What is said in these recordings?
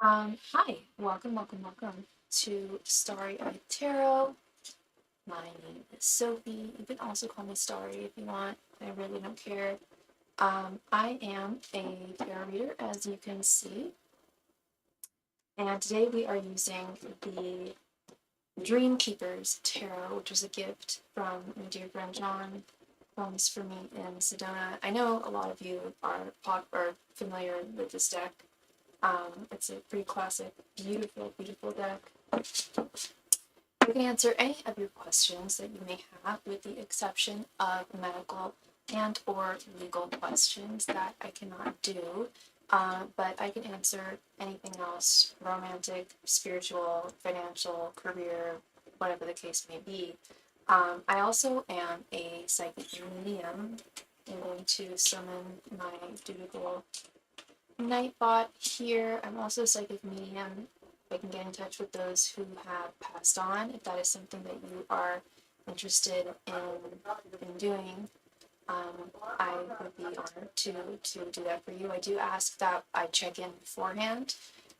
Hi, welcome to Starry Tarot. My name is Sophie. You can also call me Starry if you want. I really don't care. I am a tarot reader, as you can see, and today we are using the Dream Keepers Tarot, which was a gift from my dear friend John, comes for me in Sedona. I know a lot of you are familiar with this deck. It's a pretty classic, beautiful deck. I can answer any of your questions that you may have, with the exception of medical and or legal questions that I cannot do. But I can answer anything else: romantic, spiritual, financial, career, whatever the case may be. I also am a psychic medium. I'm going to summon my dutiful Nightbot here. I'm also a psychic medium. I can get in touch with those who have passed on if that is something that you are interested in doing. I would be honored to do that for you. I do ask that I check in beforehand.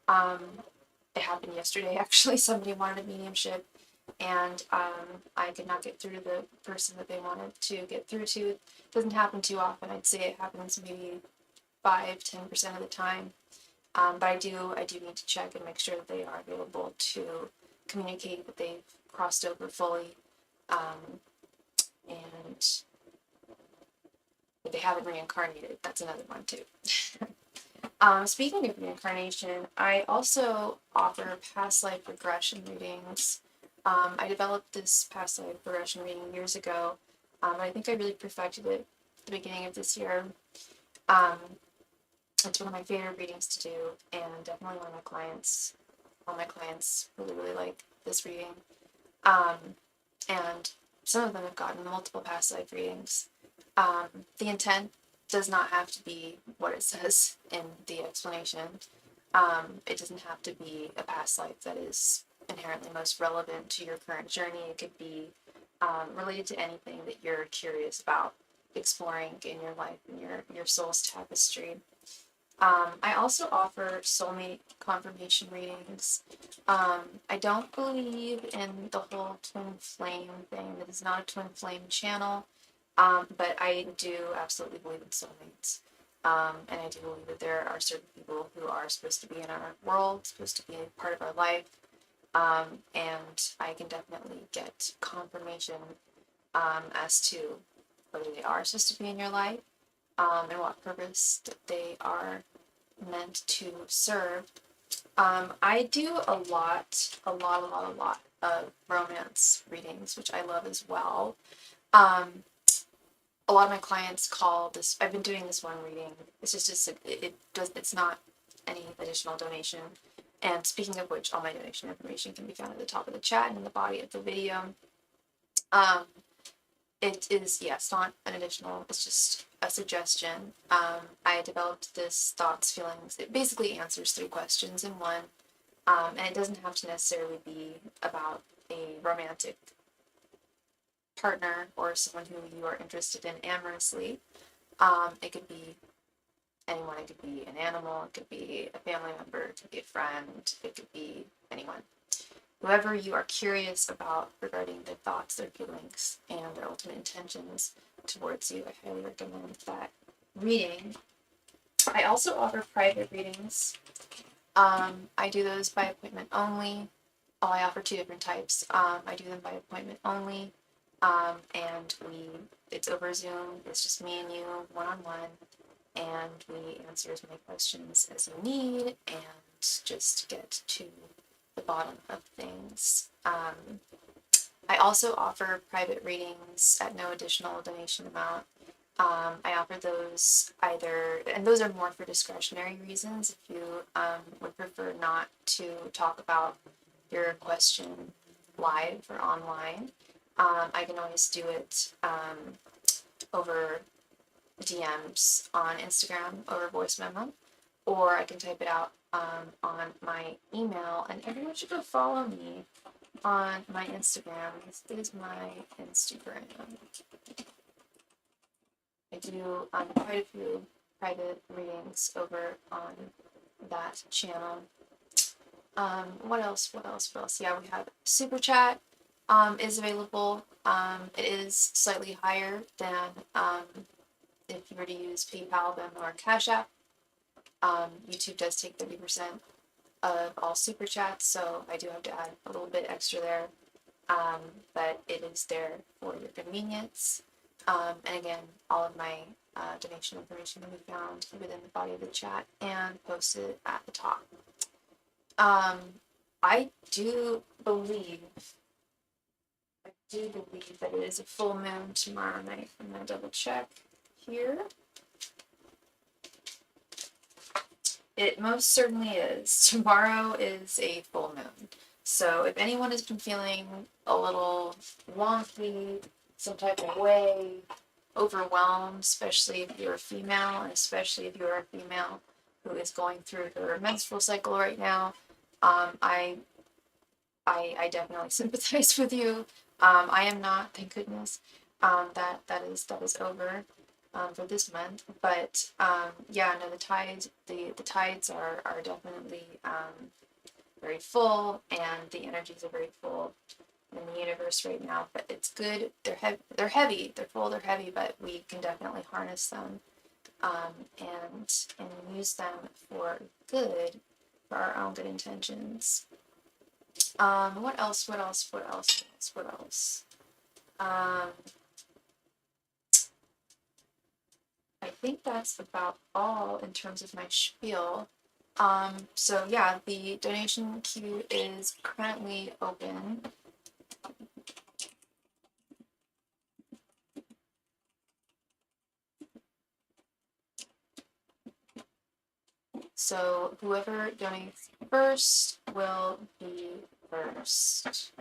It happened yesterday, actually. Somebody wanted a mediumship, and I could not get through to the person that they wanted to get through to. It doesn't happen too often. I'd say it happens maybe 5-10% of the time. But I do need to check and make sure that they are available to communicate, that they've crossed over fully, and that they haven't reincarnated. That's another one too. Speaking of reincarnation, I also offer past life regression readings. I developed this past life regression reading years ago, and I think I really perfected it at the beginning of this year. It's one of my favorite readings to do, and definitely one of my clients. All my clients really like this reading, and some of them have gotten multiple past life readings. The intent does not have to be what it says in the explanation. It doesn't have to be a past life that is inherently most relevant to your current journey. It could be related to anything that you're curious about exploring in your life, in your soul's tapestry. I also offer soulmate confirmation readings. I don't believe in the whole twin flame thing. It is not a twin flame channel, but I do absolutely believe in soulmates. And I do believe that there are certain people who are supposed to be in our world, supposed to be a part of our life, and I can definitely get confirmation as to whether they are supposed to be in your life, and what purpose that they are meant to serve. I do a lot of romance readings, which I love as well. A lot of my clients call this. I've been doing this one reading. It's just it's not any additional donation. And speaking of which, all my donation information can be found at the top of the chat and in the body of the video. It is, it's not an additional, it's just a suggestion. I developed this thoughts, feelings. It basically answers 3 questions in one, and it doesn't have to necessarily be about a romantic partner or someone who you are interested in amorously. It could be anyone. It could be an animal, it could be a family member, it could be a friend, it could be anyone. Whoever you are curious about regarding their thoughts, their feelings, and their ultimate intentions towards you, I highly recommend that reading. I also offer private readings. I do those by appointment only. I offer 2 different types. I do them by appointment only, and it's over Zoom. It's just me and you, one-on-one, and we answer as many questions as you need and just get to the bottom of things. I also offer private readings at no additional donation amount. I offer those and those are more for discretionary reasons. If you would prefer not to talk about your question live or online, I can always do it over DMs on Instagram, over voice memo, or I can type it out on my email. And everyone should go follow me on my Instagram. This is my Instagram. I do quite a few private readings over on that channel. What else? What else? What else? Yeah, we have SuperChat is available. It is slightly higher than if you were to use PayPal, Venmo, or Cashapp. YouTube does take 30% of all super chats, so I do have to add a little bit extra there. But it is there for your convenience. And again, all of my donation information can be found within the body of the chat and posted at the top. I do believe that it is a full moon tomorrow night. I'm gonna double check here. It most certainly is. Tomorrow is a full moon. So if anyone has been feeling a little wonky, some type of way, overwhelmed, especially if you're a female, and especially if you're a female who is going through her menstrual cycle right now, I definitely sympathize with you. I am not, thank goodness. That is over for this month. But yeah, no, the tides are definitely very full, and the energies are very full in the universe right now. But it's good. They're heavy. They're full. They're heavy. But we can definitely harness them and use them for good, for our own good intentions. What else? What else? What else? What else? I think that's about all in terms of my spiel. So yeah, the donation queue is currently open. So whoever donates first will be first.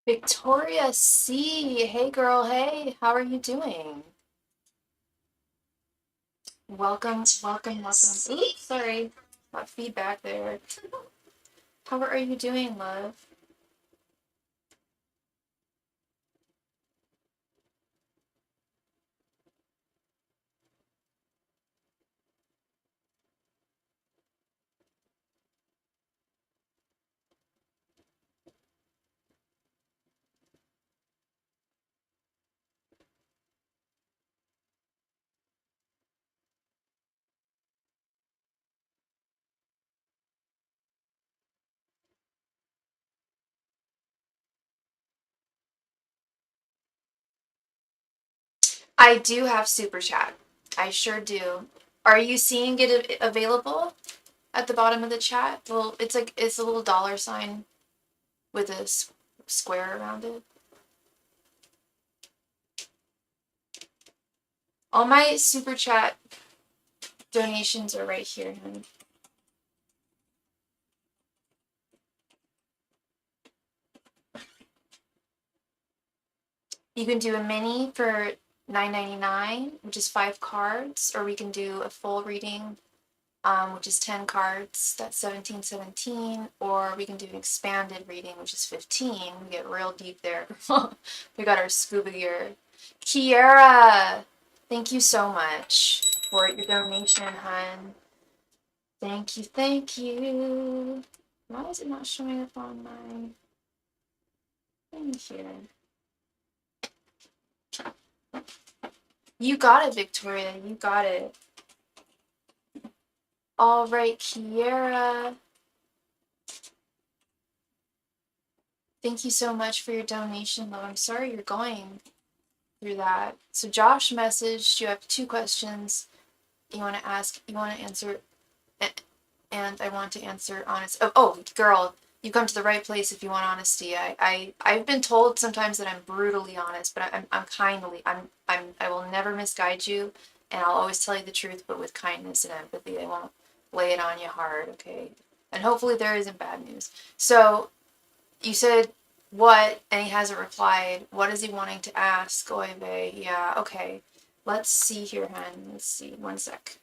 Victoria C. Hey girl, hey, how are you doing? Welcome, welcome, welcome. Oops, sorry. Got feedback there. How are you doing, love? I do have super chat. I sure do. Are you seeing it available at the bottom of the chat? Well, it's a little dollar sign with a square around it. All my super chat donations are right here, honey. You can do a mini for $9.99, which is 5 cards, or we can do a full reading, which is 10 cards. That's $17.17, or we can do an expanded reading, which is 15. We get real deep there. We got our scuba gear. Kiera, thank you so much for your donation, hun. Thank you, thank you. Why is it not showing up on my thing here? You got it, Victoria. You got it. All right, Kiera. Thank you so much for your donation, though. I'm sorry you're going through that. So Josh messaged, you have 2 questions you want to ask, you want to answer, and I want to answer honest. Oh, girl, you come to the right place if you want honesty. I've been told sometimes that I'm brutally honest, but I'm kindly. I will never misguide you, and I'll always tell you the truth, but with kindness and empathy. I won't lay it on you hard, okay? And hopefully there isn't bad news. So you said what, and he hasn't replied. What is he wanting to ask? Oive, yeah, okay. Let's see here, hun. Let's see. One sec.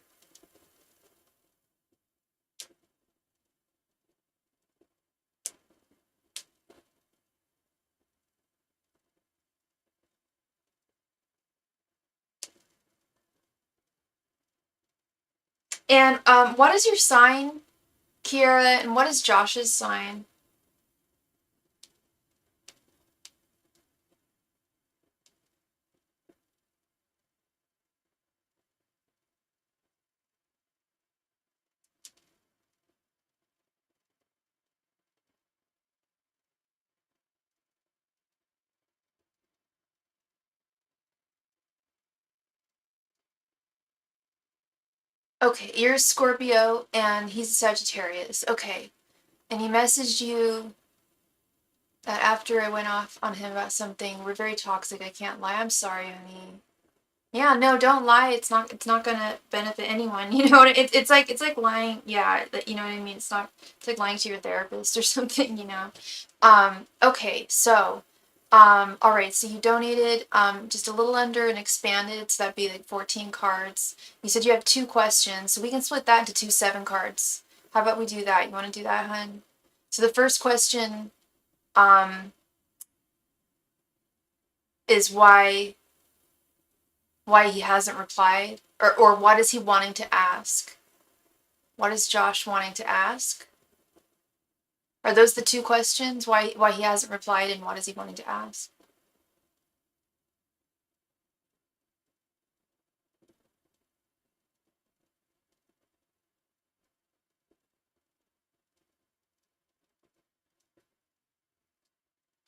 And what is your sign, Kiera? And what is Josh's sign? Okay, you're a Scorpio, and he's a Sagittarius. Okay. And he messaged you that after I went off on him about something, we're very toxic. I can't lie. I'm sorry, honey. Yeah, no, don't lie. It's not gonna benefit anyone. You know, it's like lying. Yeah, you know what I mean. It's like lying to your therapist or something. You know. Okay, so, all right. So you donated just a little under and expanded, so that'd be like 14 cards. You said you have 2 questions, so we can split that into 2 7 cards. How about we do that? You want to do that, hun? So the first question, um, is why he hasn't replied, or what is he wanting to ask? What is Josh wanting to ask? Are those the 2 questions? Why he hasn't replied, and what is he wanting to ask?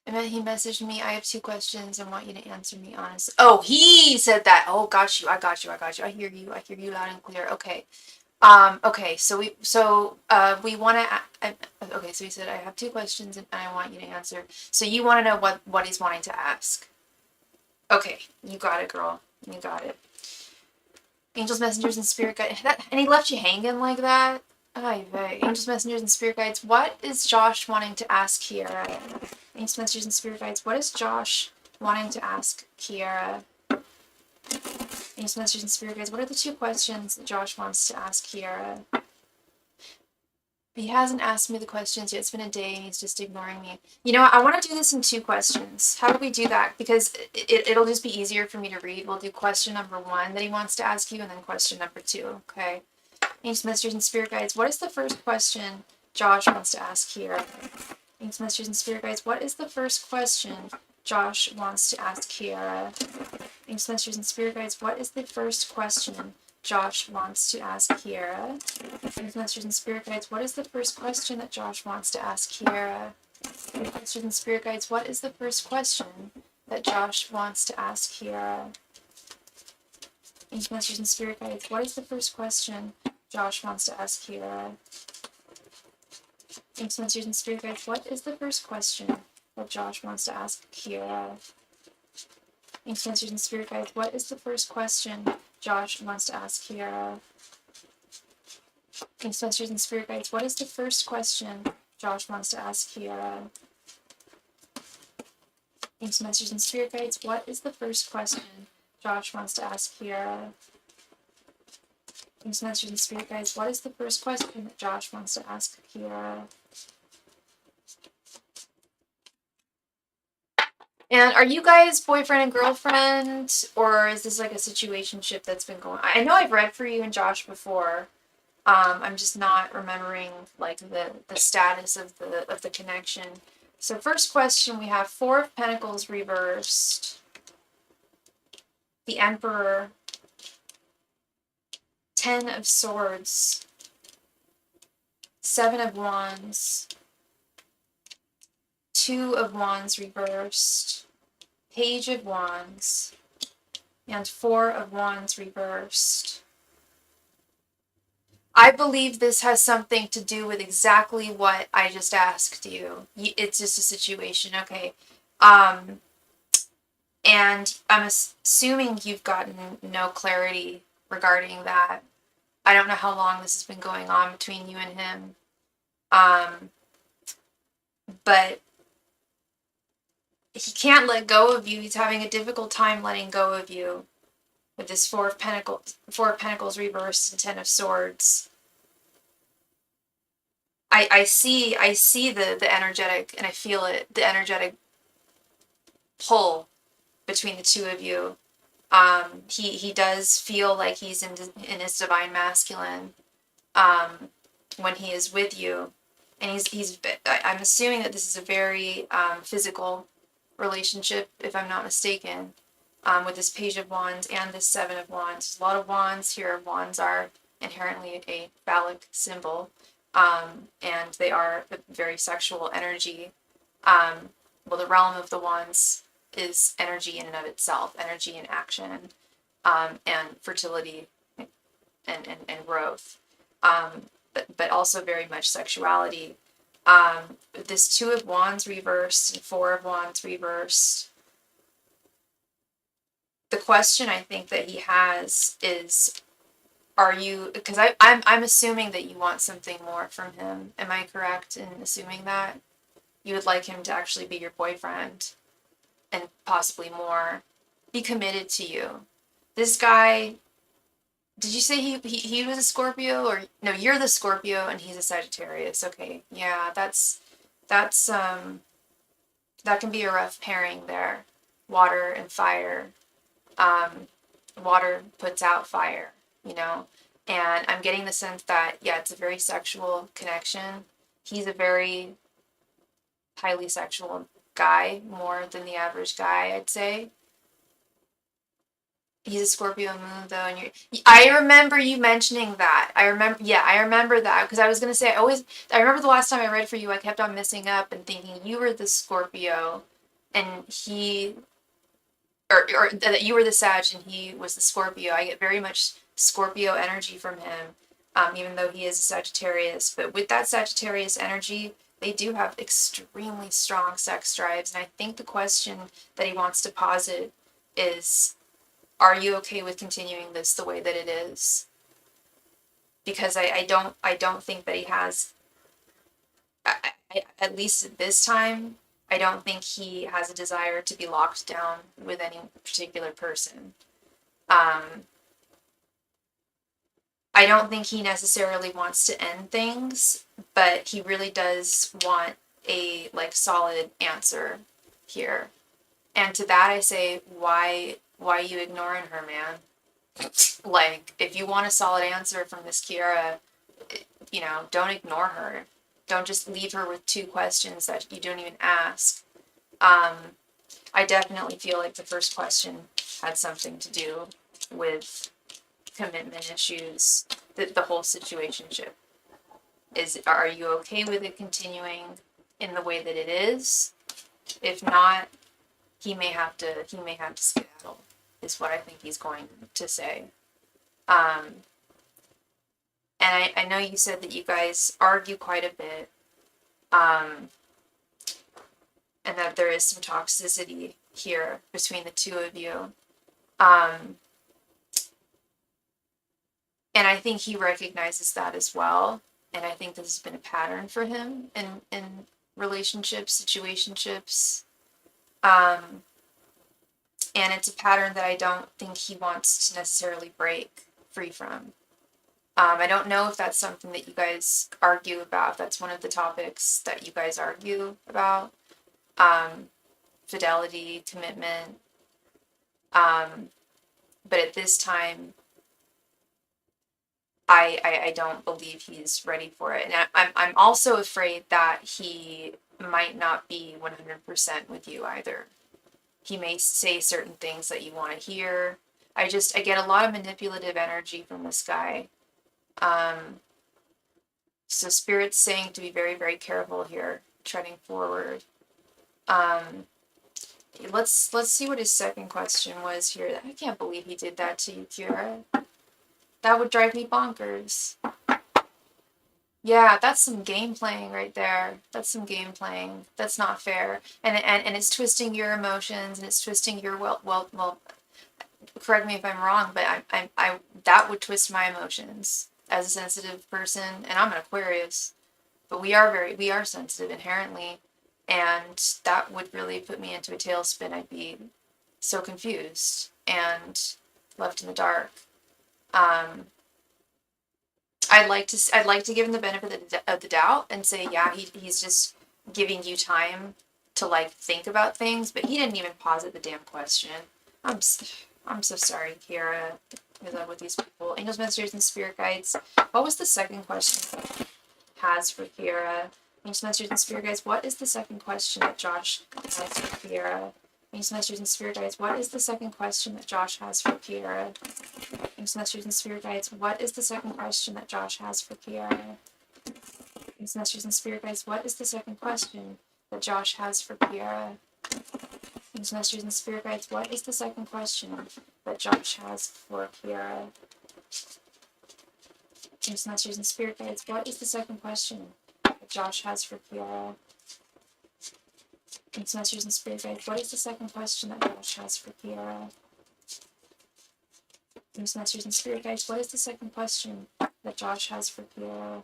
And then he messaged me, I have 2 questions and want you to answer me honestly. Oh, he said that. Oh, got you. I got you. I got you. I hear you. I hear you loud and clear. Okay. Okay. So we want to, okay. So he said, I have 2 questions and I want you to answer. So you want to know what he's wanting to ask. Okay. You got it, girl. You got it. Angels, messengers, and spirit guide. And he left you hanging like that? Hi, Angels, Messengers, and Spirit Guides. What is Josh wanting to ask Kiara? Angels, Messengers, and Spirit Guides. What is Josh wanting to ask Kiara? Angels, Messengers, and Spirit Guides. What are the two questions that Josh wants to ask Kiara? He hasn't asked me the questions yet. It's been a day and he's just ignoring me. You know what? I want to do this in 2 questions. How do we do that? Because it'll just be easier for me to read. We'll do question number 1 that he wants to ask you, and then question number 2. Okay. Angels, Messengers, and Spirit Guides. What is the first question Josh wants to ask Kiara? Angels, Messengers, and Spirit Guides. What is the first question Josh wants to ask Kiara? Angels, Messengers, and Spirit Guides. What is the first question Josh wants to ask Kiara? Angels, Messengers, and Spirit Guides. What is the first question that Josh wants to ask Kiara? Angels, Messengers, and Spirit Guides. What is the first question that Josh wants to ask Kiara? Angels, Messengers, and Spirit Guides. What is the first question Josh wants to ask Kiara? Angels, Messengers, and Spirit Guides. What is the first question that Josh wants to ask Kiara? Angels, Messengers, and Spirit Guides. What is the first question Josh wants to ask Kiara? Angels, Messengers, and Spirit Guides. What is the first question Josh wants to ask Kiara? Angels, Messengers, and Spirit Guides. What is the first question Josh wants to ask Kiara? Angels, Messengers, and Spirit Guides. What is the first question that Josh wants to ask Kiara? And are you guys boyfriend and girlfriend, or is this like a situationship that's been going on? I know I've read for you and Josh before. I'm just not remembering like the status of the connection. So first question, we have 4 of Pentacles reversed, the Emperor, 10 of Swords, 7 of Wands, 2 of Wands reversed, Page of Wands, and 4 of Wands reversed. I believe this has something to do with exactly what I just asked you. It's just a situation, okay. And I'm assuming you've gotten no clarity regarding that. I don't know how long this has been going on between you and him. But he can't let go of you. He's having a difficult time letting go of you with this 4 of Pentacles reversed and 10 of Swords. I see the energetic, and I feel it, the energetic pull between the two of you. He does feel like he's in his divine masculine when he is with you, and I'm assuming that this is a very physical relationship, if I'm not mistaken, with this Page of Wands and this 7 of Wands. There's a lot of wands here. Wands are inherently a phallic symbol, and they are a very sexual energy. Well, the realm of the wands is energy in and of itself, energy and action, and fertility and growth, but also very much sexuality. This 2 of Wands reversed and 4 of Wands reversed. The question I think that he has is, are you, because I'm assuming that you want something more from him. Am I correct in assuming that? You would like him to actually be your boyfriend and possibly more, be committed to you. This guy, did you say he was a Scorpio, or no, you're the Scorpio and he's a Sagittarius. Okay. Yeah, that's that can be a rough pairing there. Water and fire. Water puts out fire, you know? And I'm getting the sense that, yeah, it's a very sexual connection. He's a very highly sexual guy, more than the average guy, I'd say. He's a Scorpio moon, though, and I remember you mentioning that. I remember that, because I was going to say, I remember the last time I read for you, I kept on messing up and thinking you were the Scorpio, and or that you were the Sag and he was the Scorpio. I get very much Scorpio energy from him, even though he is a Sagittarius. But with that Sagittarius energy, they do have extremely strong sex drives. And I think the question that he wants to posit is, are you okay with continuing this the way that it is? because I don't think that he has, at least at this time, I don't think he has a desire to be locked down with any particular person. I don't think he necessarily wants to end things, but he really does want a like solid answer here. And to that I say, why are you ignoring her, man? Like, if you want a solid answer from Miss Kiara, you know, don't ignore her. Don't just leave her with two questions that you don't even ask. I definitely feel like the first question had something to do with commitment issues, the whole situationship. Are you okay with it continuing in the way that it is? If not, he may have to skedaddle, is what I think he's going to say. And I know you said that you guys argue quite a bit, and that there is some toxicity here between the two of you. And I think he recognizes that as well. And I think this has been a pattern for him in relationships, situationships. And it's a pattern that I don't think he wants to necessarily break free from. I don't know if that's something that you guys argue about, if that's one of the topics that you guys argue about. Fidelity, commitment. But at this time, I don't believe he's ready for it. And I'm also afraid that he might not be 100% with you either. He may say certain things that you want to hear. I get a lot of manipulative energy from this guy. So Spirit's saying to be very, very careful here, treading forward. Let's see what his second question was here. I can't believe he did that to you, Kira. That would drive me bonkers. Yeah, that's some game playing right there. That's some game playing. That's not fair. And it's twisting your emotions, and it's twisting your well. Correct me if I'm wrong, but I that would twist my emotions as a sensitive person, and I'm an Aquarius, but we are sensitive inherently, and that would really put me into a tailspin. I'd be so confused and left in the dark. I'd like to give him the benefit of the doubt and say, yeah, he's just giving you time to like think about things, but he didn't even posit the damn question. I'm so sorry, Kiara. Good luck with these people. Angels, messengers, and spirit guides. What was the second question that has for Kiara? Angels, messengers, and spirit guides. What is the second question that Josh has for Kiara? Angels, messengers, and spirit guides. What is the second question that Josh has for Kiara? Angels, messengers, and spirit guides. What is the second question that Josh has for Kiara? Angels, messengers, and spirit guides. What is the second question that Josh has for Kiara? Angels, messengers, and spirit guides. What is the second question that Josh has for Kiara? Angels, messengers, and spirit guides. What is the second question that Josh has for Kiara? Angels, messengers, and spirit guides. What is the second question that Josh has for Kiara? Angels, messengers, and spirit guides. What is the second question that Josh has for Kiara?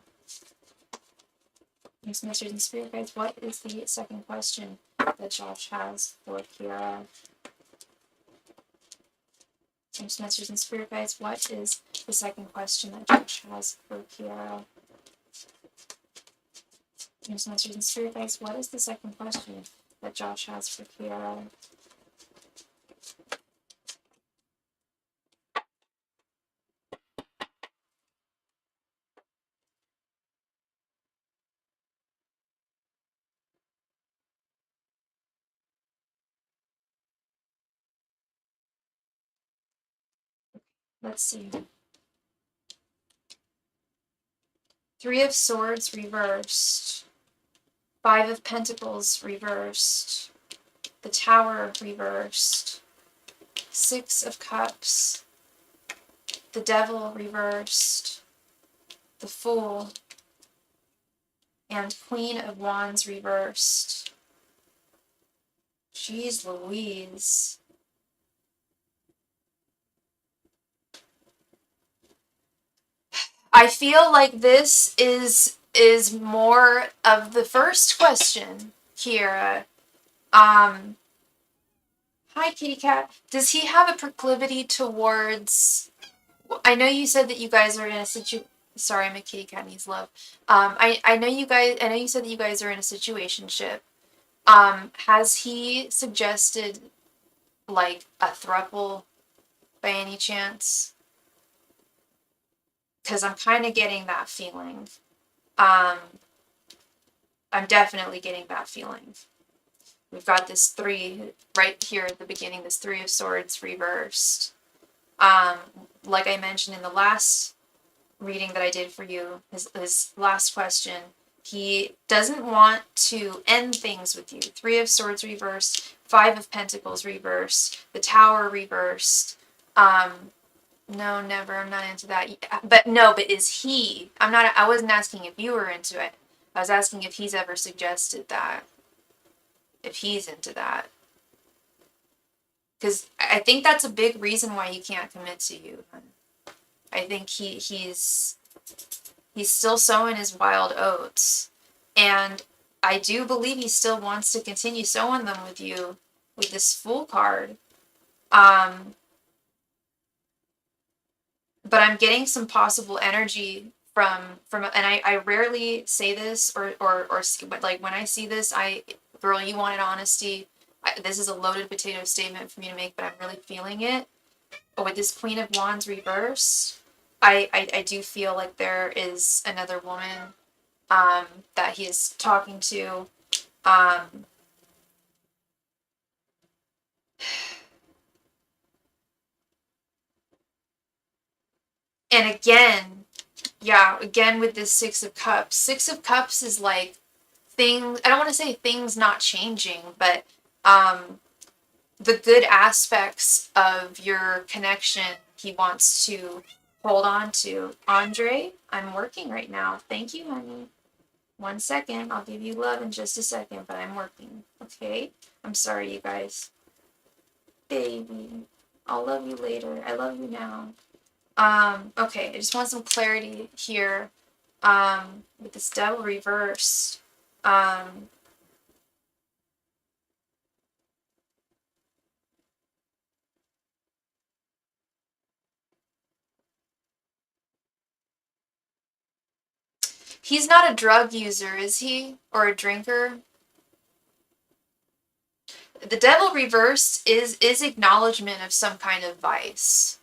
Angels, messengers, and spirit guides. What is the second question that Josh has for Kiara? Angels, messengers, and spirit guides. What is the second question that Josh has for Kiara? Angels, messengers, and spirit guides. What is the second question that Josh has for Kiara? Let's see. Three of Swords reversed. Five of Pentacles reversed. The Tower reversed. Six of Cups. The Devil reversed. The Fool. And Queen of Wands reversed. Jeez Louise. I feel like this is more of the first question, Kiera. Um, Hi, kitty cat. Does he have a proclivity towards? I know you said that you guys are in a Sorry, my kitty cat needs love. I know you guys. I know you said that you guys are in a situationship. Has he suggested like a throuple by any chance? Because I'm kind of getting that feeling. Um, I'm definitely getting that feeling. We've got this 3 right here at the beginning, this 3 of Swords reversed. Like I mentioned in the last reading that I did for you, his last question, he doesn't want to end things with you. 3 of Swords reversed, 5 of Pentacles reversed, the Tower reversed. No, never. I'm not into that. But is he? I wasn't asking if you were into it. I was asking if he's ever suggested that. If he's into that. Because I think that's a big reason why he can't commit to you. I think he's still sowing his wild oats. And I do believe he still wants to continue sowing them with you with this Fool card. But I'm getting some possible energy from and I rarely say this or but like when I see this, girl, you wanted honesty. This is a loaded potato statement for me to make, but I'm really feeling it. But with this Queen of Wands reverse, I do feel like there is another woman that he is talking to. And again, again with this 6 of Cups. 6 of Cups is like things, I don't want to say things not changing, but the good aspects of your connection he wants to hold on to. Andre, I'm working right now. Thank you, honey. 1 second. I'll give you love in just a second, but I'm working. Okay? I'm sorry, you guys. Baby. I'll love you later. I love you now. Okay, I just want some clarity here. With this Devil reversed. He's not a drug user, is he? Or a drinker? The Devil reversed is acknowledgement of some kind of vice.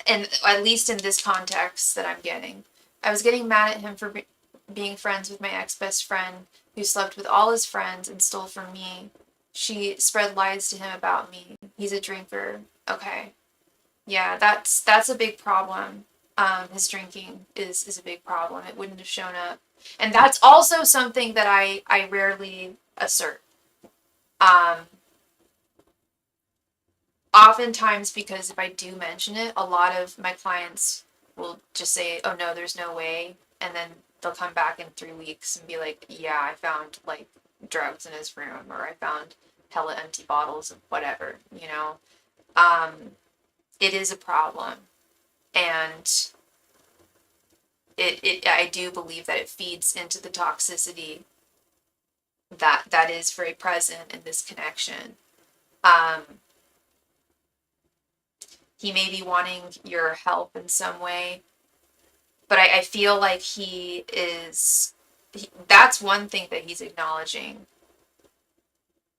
And at least in this context that I'm getting. I was getting mad at him for being friends with my ex-best friend who slept with all his friends and stole from me. She spread lies to him about me. He's a drinker. Okay. Yeah, that's a big problem. His drinking is a big problem. It wouldn't have shown up. And that's also something that I rarely assert. Oftentimes, because if I do mention it, a lot of my clients will just say, oh no, there's no way. And then they'll come back in 3 weeks and be like, yeah, I found like drugs in his room, or I found hella empty bottles of whatever, you know? It is a problem. And I do believe that it feeds into the toxicity that is very present in this connection. He may be wanting your help in some way, but I feel like that's one thing that he's acknowledging.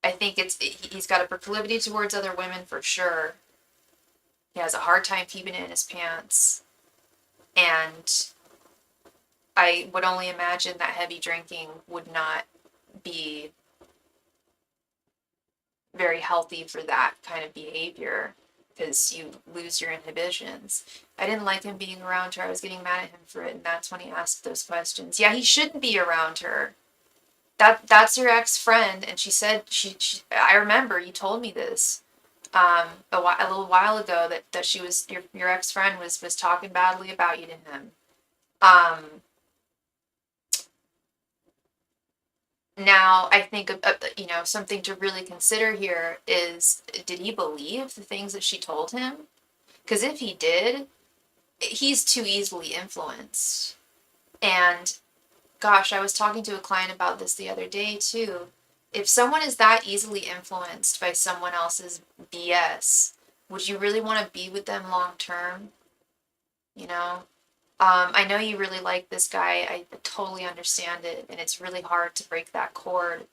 I think he's got a proclivity towards other women for sure. He has a hard time keeping it in his pants. And I would only imagine that heavy drinking would not be very healthy for that kind of behavior, because you lose your inhibitions. I didn't like him being around her. I was getting mad at him for it, and that's when he asked those questions. Yeah, he shouldn't be around her. That's your ex-friend, and she said I remember you told me this a little while ago that she was your ex-friend was talking badly about you to him. Now, I think something to really consider here is, did he believe the things that she told him? Because if he did, he's too easily influenced. And gosh, I was talking to a client about this the other day too. If someone is that easily influenced by someone else's BS, would you really want to be with them long term? You know? I know you really like this guy. I totally understand it, and it's really hard to break that cord.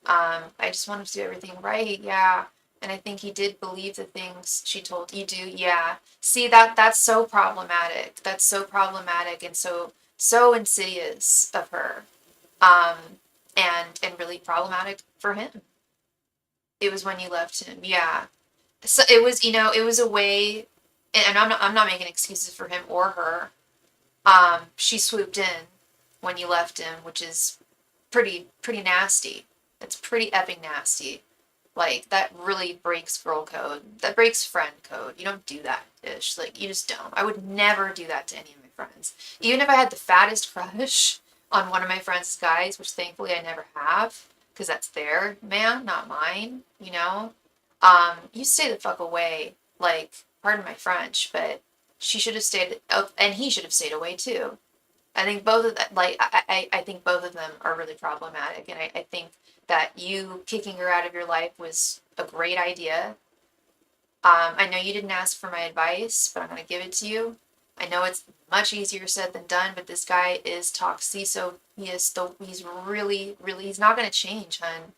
I just want him to do everything right, yeah. And I think he did believe the things she told you do, yeah. See, that's so problematic. That's so problematic and so insidious of her. Um, and really problematic for him. It was when you left him, yeah. So it was, it was a way, and I'm not making excuses for him or her. She swooped in when you left him, which is pretty nasty. It's pretty epic nasty. Like, that really breaks girl code. That breaks friend code. You don't do that, ish. Like, you just don't. I would never do that to any of my friends. Even if I had the fattest crush on one of my friends' guys, which thankfully I never have, because that's their man, not mine, you stay the fuck away. Like, pardon my French, but she should have stayed, oh, and he should have stayed away too. I think both of them, like, I think both of them are really problematic, and I think that you kicking her out of your life was a great idea. I know you didn't ask for my advice, but I'm going to give it to you. I know it's much easier said than done, but this guy is toxic, so he's really, really, he's not going to change, hun.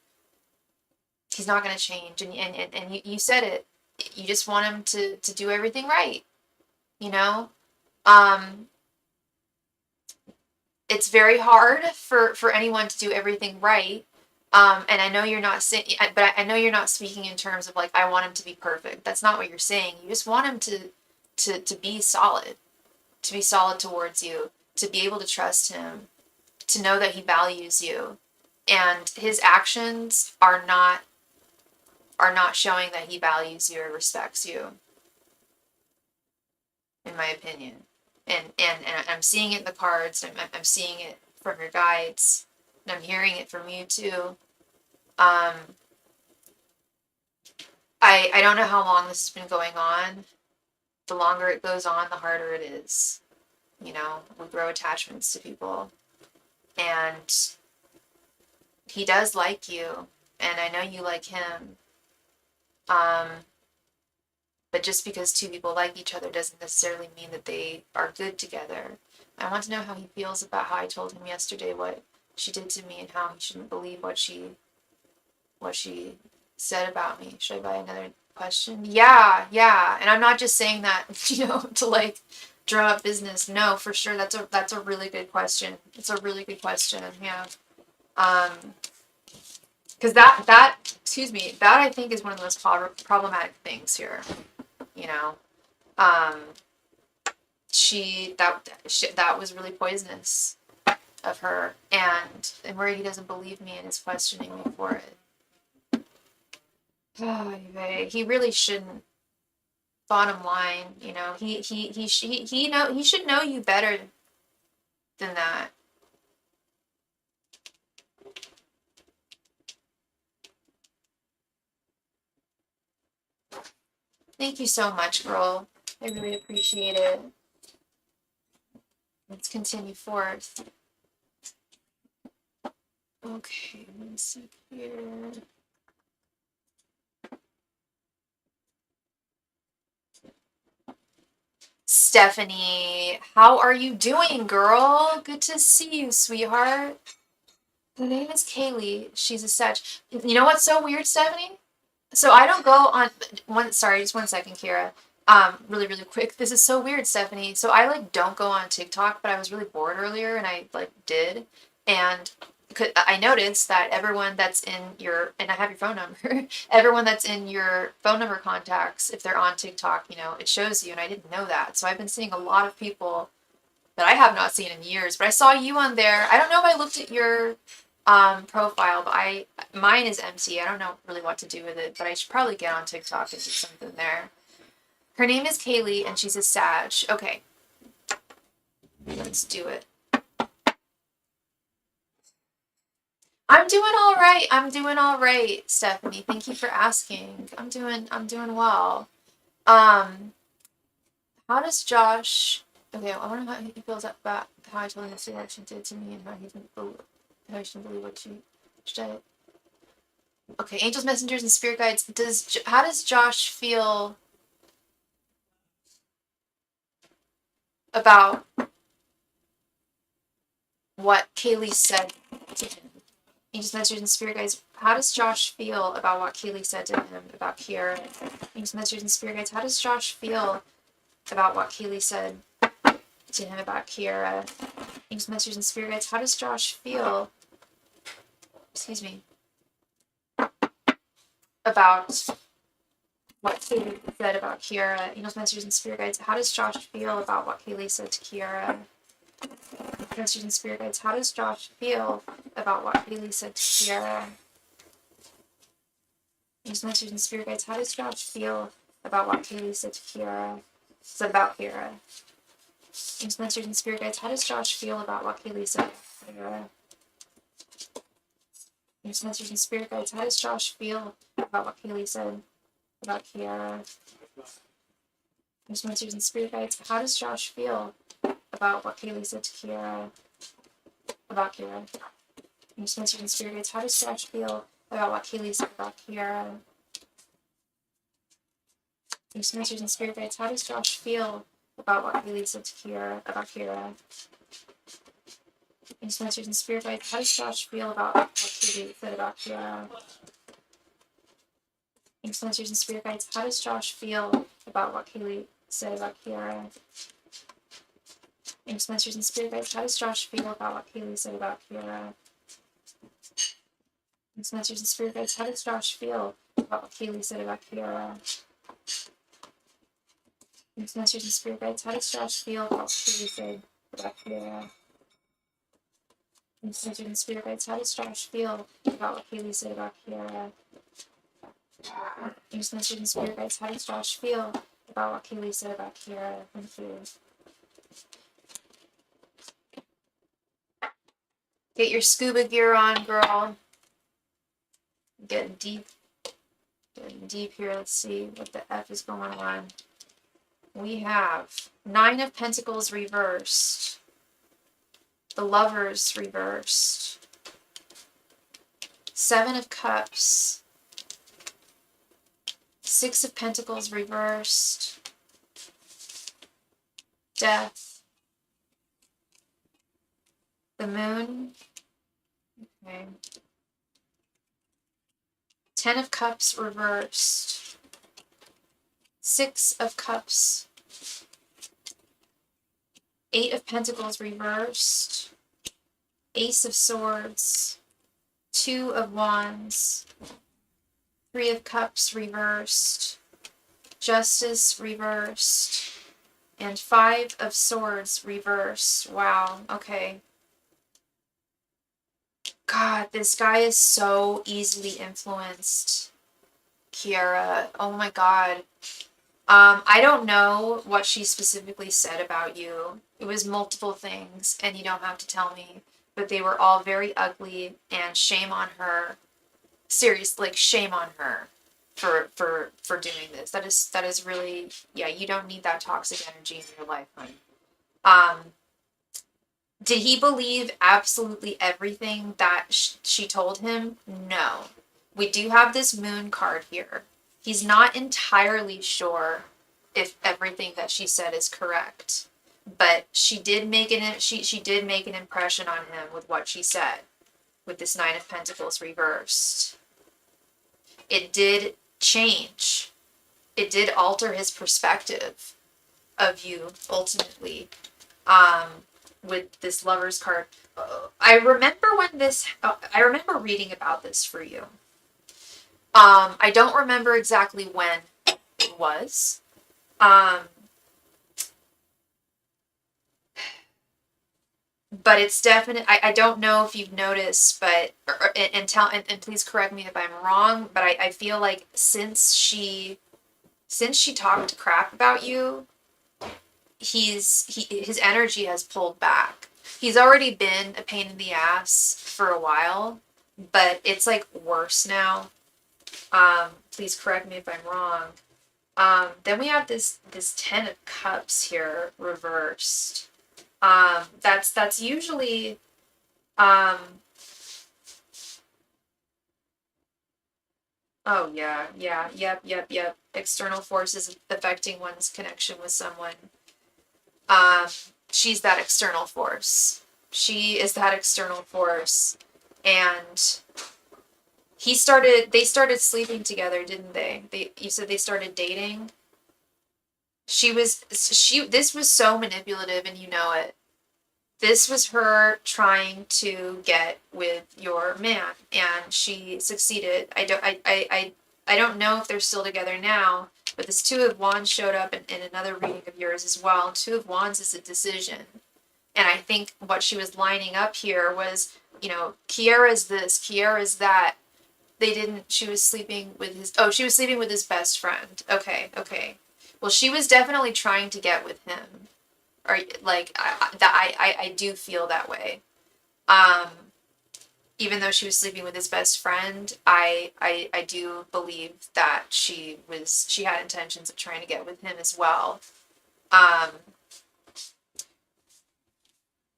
He's not going to change, and you said it. You just want him to do everything right, you know? Um, it's very hard for anyone to do everything right. And I know you're not saying, but I know you're not speaking in terms of like, I want him to be perfect. That's not what you're saying. You just want him to be solid, to be solid towards you, to be able to trust him, to know that he values you. And his actions are not showing that he values you or respects you, in my opinion. And I'm seeing it in the cards. I'm seeing it from your guides, and I'm hearing it from you too. Um, I don't know how long this has been going on. The longer it goes on, the harder it is. We grow attachments to people, and he does like you, and I know you like him. Um, but just because two people like each other doesn't necessarily mean that they are good together. I want to know how he feels about how I told him yesterday what she did to me and how he shouldn't believe what she said about me. Should I buy another question? Yeah. And I'm not just saying that, to like drum up business. No, for sure. That's a really good question. It's a really good question. Yeah. Because excuse me, that I think is one of the most problematic things here. Um, that was really poisonous of her, and where he doesn't believe me and is questioning me for it. Oh, he really shouldn't. Bottom line, he should know you better than that. Thank you so much, girl. I really appreciate it. Let's continue forth. Okay, let me see here. Stephanie, how are you doing, girl? Good to see you, sweetheart. The name is Kaylee. She's a Sag. You know what's so weird, Stephanie? So I don't go on sorry, just 1 second, Kira. Really, really quick. This is so weird, Stephanie. So I like don't go on TikTok, but I was really bored earlier and I like did. And I noticed that everyone that's in and I have your phone number, everyone that's in your phone number contacts, if they're on TikTok, it shows you, and I didn't know that. So I've been seeing a lot of people that I have not seen in years, but I saw you on there. I don't know if I looked at your profile, but mine is empty. I don't know really what to do with it, but I should probably get on TikTok and do something there. Her name is Kaylee, and she's a Sag. Okay. Let's do it. I'm doing all right, Stephanie. Thank you for asking. I'm doing well. How does Josh Okay, I wonder how he feels about how I told him to see what she did to me and how he didn't believe what she did. Okay, angels, messengers, and spirit guides. How does Josh feel about what Kaylee said to him? Angels, messengers, and spirit guides. How does Josh feel about what Kaylee said to him about Kiara? Angels, messengers, and spirit guides. How does Josh feel about what Kaylee said to him about Kiara? Angels, messengers, and spirit guides. How does Josh feel? Excuse me. About what Kaylee said about Kiara. Angels, messengers, and spirit guides. How does Josh feel about what Kaylee said to Kiara? Messengers and spirit guides. How does Josh feel about what Kaylee said to Kiara? Messengers and spirit guides. How does Josh feel about what Kaylee said to Kiara? Said about Kiara. Messengers and spirit guides. How does Josh feel about what Kaylee said to Kiara? Messengers and spirit guides. How does Josh feel about what Kaylee said about Kiara? Messengers and spirit guides. How does Josh feel about what Kaylee said to Kiara? About Kiara. Messengers and spirit guides. How does Josh feel about what Kaylee said about Kiara? Messengers and spirit guides. How does Josh feel about what Kaylee said to Kiara about Kiara? Messengers and spirit guides. How does Josh feel about what Kaylee said about Kiara? Messengers and spirit guides. How does Josh feel about what Kaylee said about Kiara? Messengers and spirit guides. How does Josh feel about what Kaylee said about Kiara? Messengers and spirit guides. How does Josh feel about what Kaylee said about Kiara? Messengers and spirit guides. How does Josh feel about what Kaylee said about Kiara? Messengers and spirit guides. How does Josh feel about what Kaylee said about Kiara? Messengers and spirit guides. How does Josh feel about what Kaylee said about Kiara? Thank you. Get your scuba gear on, girl. Getting deep here. Let's see what the F is going on. We have 9 of Pentacles reversed. The Lovers reversed. 7 of Cups. 6 of Pentacles reversed. Death. The Moon. Okay. 10 of Cups reversed. 6 of Cups. 8 of Pentacles reversed. Ace of Swords. 2 of Wands. 3 of Cups reversed. Justice reversed. And 5 of Swords reversed. Wow, okay. God, this guy is so easily influenced. Kiara, oh my god. I don't know what she specifically said about you. It was multiple things, and you don't have to tell me. But they were all very ugly, and shame on her. Seriously, like, shame on her for doing this. That is really, yeah, you don't need that toxic energy in your life, honey. Did he believe absolutely everything that she told him? No. We do have this Moon card here. He's not entirely sure if everything that she said is correct, but she did make an impression on him with what she said, with this 9 of Pentacles reversed. It did change. It did alter his perspective of you ultimately. With this Lover's card. I remember reading about this for you. I don't remember exactly when it was. But it's definite. I don't know if you've noticed, but and please correct me if I'm wrong, but I feel like since she talked crap about you, his energy has pulled back. He's already been a pain in the ass for a while, but it's like worse now. Please correct me if I'm wrong. Then we have this Ten of Cups here reversed. That's usually oh yeah, yep. External forces affecting one's connection with someone. Um, she's that external force. She is that external force, and they started sleeping together, didn't they? You said they started dating. This was so manipulative, and you know it. This was her trying to get with your man, and she succeeded. I don't know if they're still together now, but this Two of Wands showed up in another reading of yours as well. Two of Wands is a decision. And I think what she was lining up here was, Kiara's this, Kiara's that. She was sleeping with she was sleeping with his best friend. Okay. Well, she was definitely trying to get with him. Or, like, I do feel that way. Even though she was sleeping with his best friend, I do believe that she had intentions of trying to get with him as well.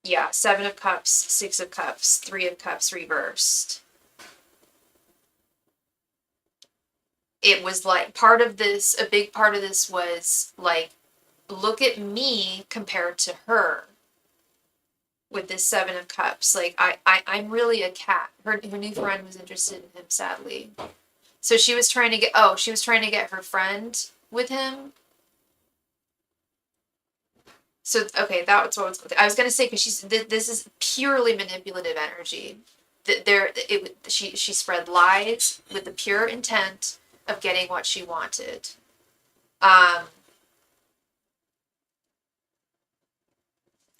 Yeah, Seven of Cups, Six of Cups, Three of Cups reversed. It was like a big part of this was like, look at me compared to her with this Seven of Cups. Like, I'm really a cat. Her new friend was interested in him, sadly. So she was trying to get her friend with him. So, okay, that's what I was going to say, because this is purely manipulative energy. She spread lies with the pure intent of getting what she wanted. And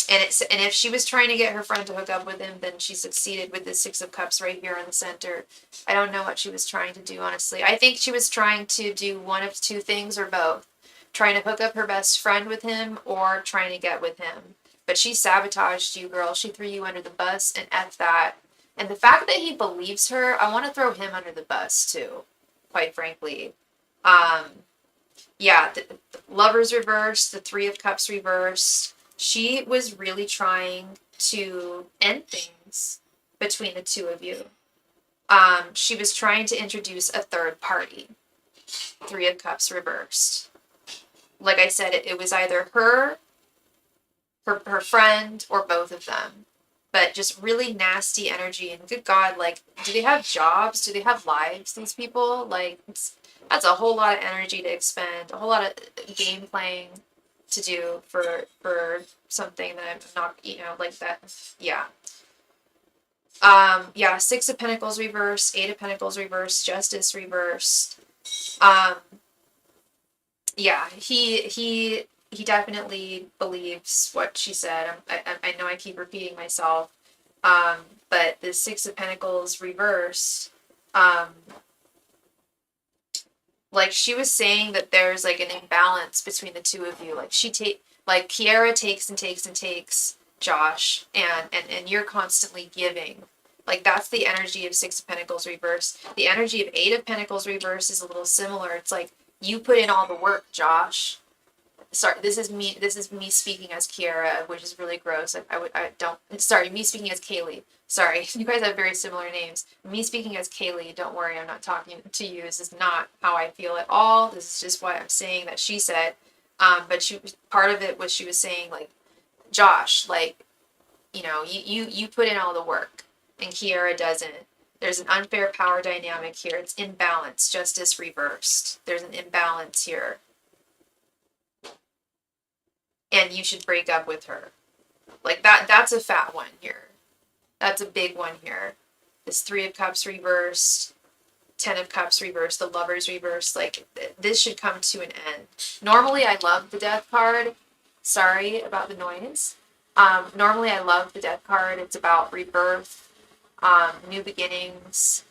if she was trying to get her friend to hook up with him, then she succeeded with the Six of Cups right here in the center. I don't know what she was trying to do, honestly. I think she was trying to do one of two things or both. Trying to hook up her best friend with him or trying to get with him. But she sabotaged you, girl. She threw you under the bus, and F that. And the fact that he believes her, I want to throw him under the bus too, quite frankly. Yeah, the Lovers reversed, the Three of Cups reversed. She was really trying to end things between the two of you. She was trying to introduce a third party. Three of Cups reversed. Like I said, it was either her friend, or both of them. But just really nasty energy. And good God, like, do they have jobs? Do they have lives, these people? Like, that's a whole lot of energy to expend, a whole lot of game playing to do for something that I'm not, like that. Yeah. Yeah, Six of Pentacles reversed, Eight of Pentacles reversed, Justice reversed. Yeah, he definitely believes what she said. I know I keep repeating myself. But the Six of Pentacles reversed, like, she was saying that there's like an imbalance between the two of you. Like, Kiara takes and takes and takes Josh, and you're constantly giving. Like, that's the energy of Six of Pentacles reverse. The energy of Eight of Pentacles reverse is a little similar. It's like, you put in all the work, Josh. Sorry, this is me speaking as Kiara, which is really gross. Me speaking as Kaylee. Sorry, you guys have very similar names. Me speaking as Kaylee, don't worry, I'm not talking to you. This is not how I feel at all. This is just what I'm saying that she said. But part of it was she was saying, like, Josh, like, you put in all the work, and Kiara doesn't. There's an unfair power dynamic here. It's imbalance, justice reversed. There's an imbalance here. And you should break up with her. Like, that's a fat one here. That's a big one here. This Three of Cups reversed, Ten of Cups reversed, the Lovers reversed. Like, this should come to an end. Normally, I love the Death card. Sorry about the noise. Normally, I love the Death card. It's about rebirth, new beginnings.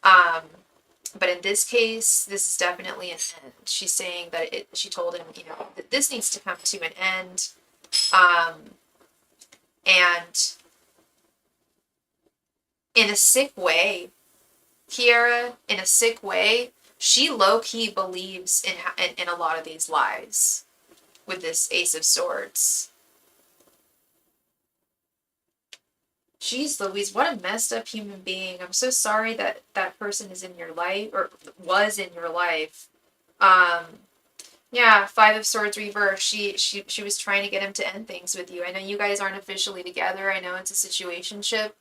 But in this case, this is definitely an end. She's saying that she told him, that this needs to come to an end. And in a sick way, Kiara, in a sick way, she low-key believes in a lot of these lies with this Ace of Swords. Jeez Louise, what a messed up human being. I'm so sorry that that person is in your life, or was in your life. Yeah, Five of Swords reverse. She was trying to get him to end things with you. I know you guys aren't officially together. I know it's a situationship.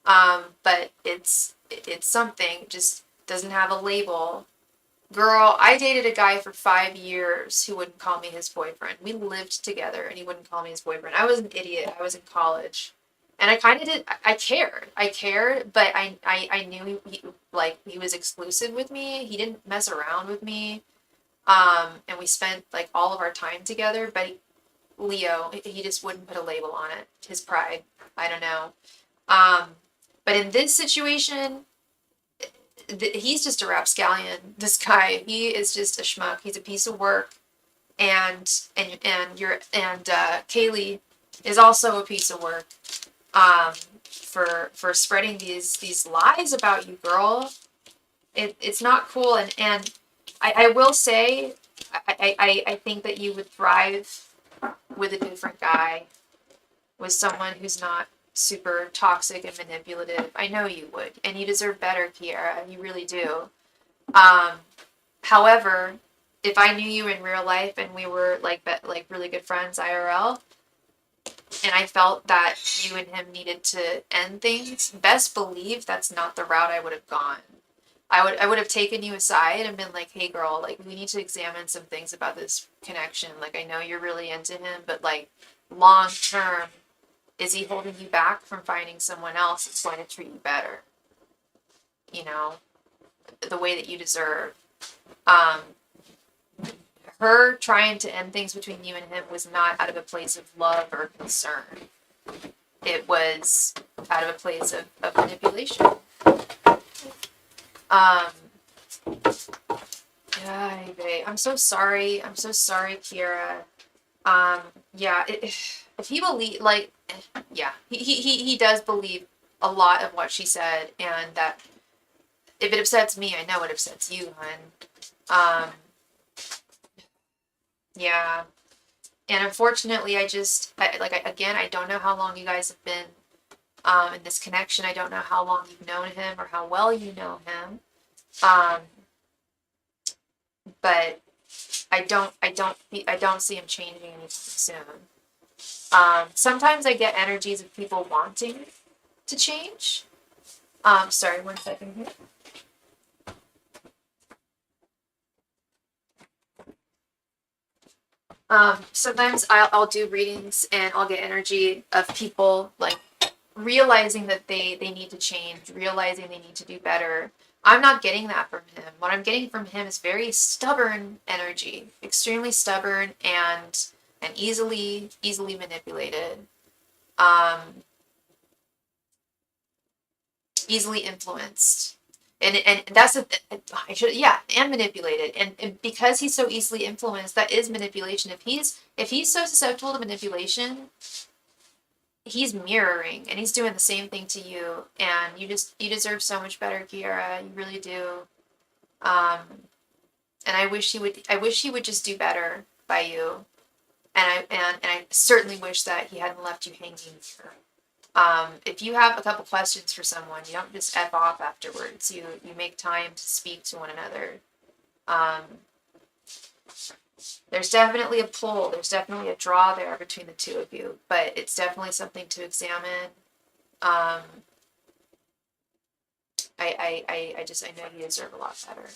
But it's something, just doesn't have a label. Girl, I dated a guy for 5 years who wouldn't call me his boyfriend. We lived together and he wouldn't call me his boyfriend. I was an idiot. I was in college. And I kind of did, I cared. I cared, but I knew he was exclusive with me. He didn't mess around with me. And we spent like all of our time together, but Leo, he just wouldn't put a label on it. His pride. I don't know. But in this situation, he's just a rapscallion. This guy, he is just a schmuck. He's a piece of work, and Kaylee is also a piece of work. For spreading these lies about you, girl. It's not cool, and I will say, I think that you would thrive with a different guy, with someone who's not super toxic and manipulative. I know you would, and you deserve better, Kiara. You really do. However, if I knew you in real life and we were like really good friends IRL, and I felt that you and him needed to end things, best believe that's not the route I would have gone. I would have taken you aside and been like, hey girl, like we need to examine some things about this connection. Like I know you're really into him, but like long term, is he holding you back from finding someone else that's going to treat you better? You know, the way that you deserve. Her trying to end things between you and him was not out of a place of love or concern. It was out of a place of manipulation. I'm so sorry. I'm so sorry, Kiara. Yeah, if he believe, like, yeah, he does believe a lot of what she said, and that if it upsets me, I know it upsets you, hun. Yeah, and unfortunately, again, I don't know how long you guys have been in this connection. I don't know how long you've known him or how well you know him. But I don't see him changing anytime soon. Sometimes I get energies of people wanting to change. Sorry, 1 second here. Sometimes I'll do readings and I'll get energy of people like realizing that they need to change, realizing they need to do better. I'm not getting that from him. What I'm getting from him is very stubborn energy, extremely stubborn and easily manipulated, easily influenced. And that's and manipulated. And because he's so easily influenced, that is manipulation. If he's so susceptible to manipulation, he's mirroring and he's doing the same thing to you, and you deserve so much better, Kiara. You really do. And I wish he would just do better by you. And I certainly wish that he hadn't left you hanging here. If you have a couple questions for someone, you don't just F off afterwards. You make time to speak to one another. There's definitely a pull. There's definitely a draw there between the two of you, but it's definitely something to examine. I know you deserve a lot better.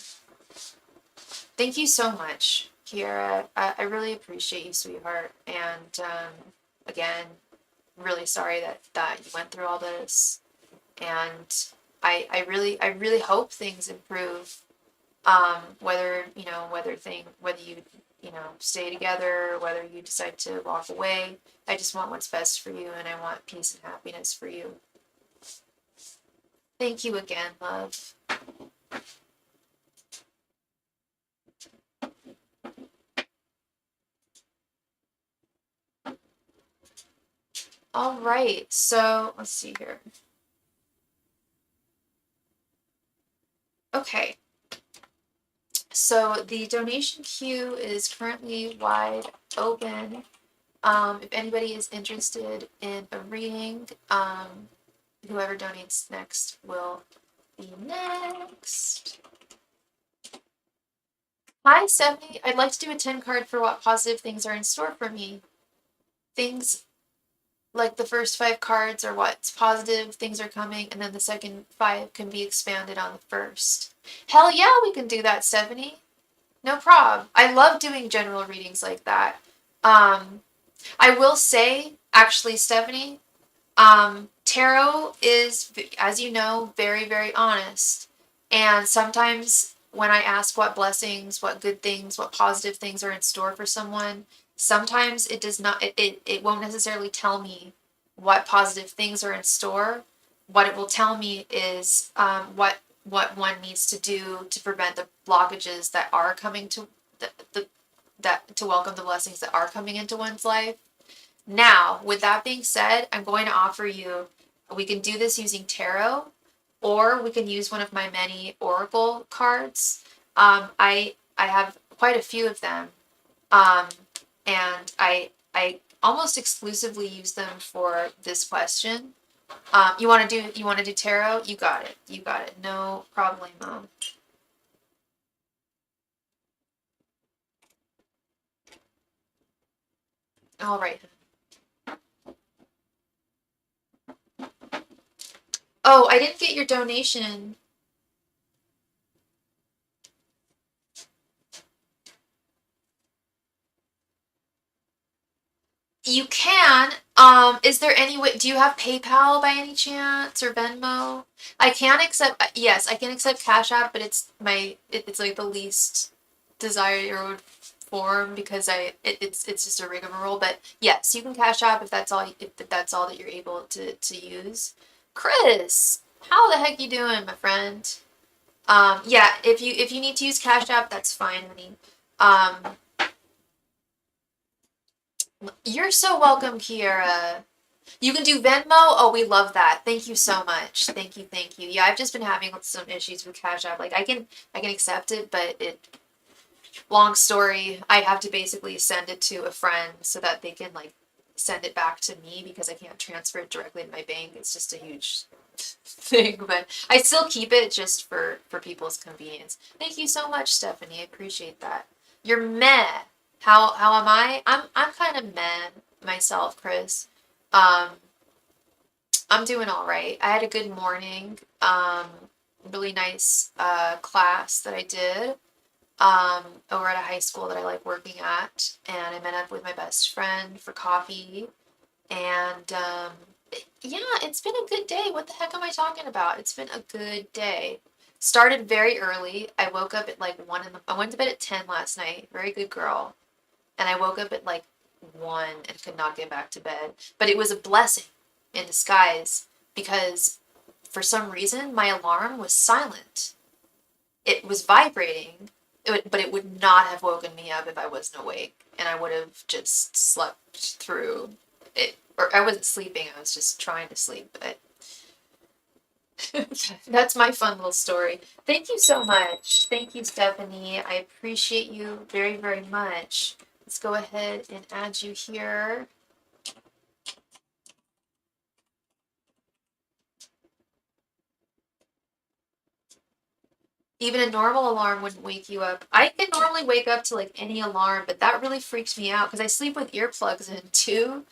Thank you so much, Kiara. I really appreciate you, sweetheart. And again, really sorry that you went through all this. And I really hope things improve. Whether you stay together, whether you decide to walk away. I just want what's best for you, and I want peace and happiness for you. Thank you again, love. All right, so let's see here. Okay. So the donation queue is currently wide open. If anybody is interested in a reading, whoever donates next will be next. Hi, Stephanie. I'd like to do a 10 card for what positive things are in store for me. Things like the first 5 cards are what's positive, things are coming, and then the second 5 can be expanded on the first. Hell yeah, we can do that, Stephanie. No problem. I love doing general readings like that. I will say, actually, Stephanie, tarot is, as you know, very, very honest. And sometimes when I ask what blessings, what good things, what positive things are in store for someone, sometimes it does not, it won't necessarily tell me what positive things are in store. What it will tell me is what one needs to do to prevent the blockages that are coming to that to welcome the blessings that are coming into one's life. Now, with that being said, I'm going to offer you, we can do this using tarot, or we can use one of my many oracle cards. I have quite a few of them, and I almost exclusively use them for this question. You want to do tarot? You got it. You got it. No problemo. All right. Oh, I didn't get your donation. You can. Is there any way, do you have PayPal by any chance or Venmo? I can accept, yes, I can accept Cash App, but it's like the least desired form because it's just a rigmarole. But yes, you can Cash App if that's all, if that's all that you're able to use. Chris, how the heck you doing, my friend? Yeah, if you need to use Cash App, that's fine, honey. You're so welcome, Kiera. You can do Venmo. Oh, we love that. Thank you so much. Thank you, thank you. Yeah, I've just been having some issues with Cash App. Like I can accept it, but long story, I have to basically send it to a friend so that they can like send it back to me because I can't transfer it directly to my bank. It's just a huge thing, but I still keep it just for people's convenience. Thank you so much, Stephanie. I appreciate that. You're meh. How am I? I'm kind of meh myself, Chris. Um, I'm doing all right. I had a good morning. Really nice class that I did over at a high school that I like working at, and I met up with my best friend for coffee. And yeah, it's been a good day. What the heck am I talking about? It's been a good day. Started very early. I woke up at like I went to bed at 10 last night. Very good girl. And I woke up at like 1 and could not get back to bed. But it was a blessing in disguise because for some reason my alarm was silent. It was vibrating, but it would not have woken me up if I wasn't awake, and I would have just slept through it. Or I wasn't sleeping, I was just trying to sleep. But that's my fun little story. Thank you so much. Thank you, Stephanie. I appreciate you very, very much. Let's go ahead and add you here. Even a normal alarm wouldn't wake you up. I can normally wake up to like any alarm, but that really freaks me out because I sleep with earplugs in too.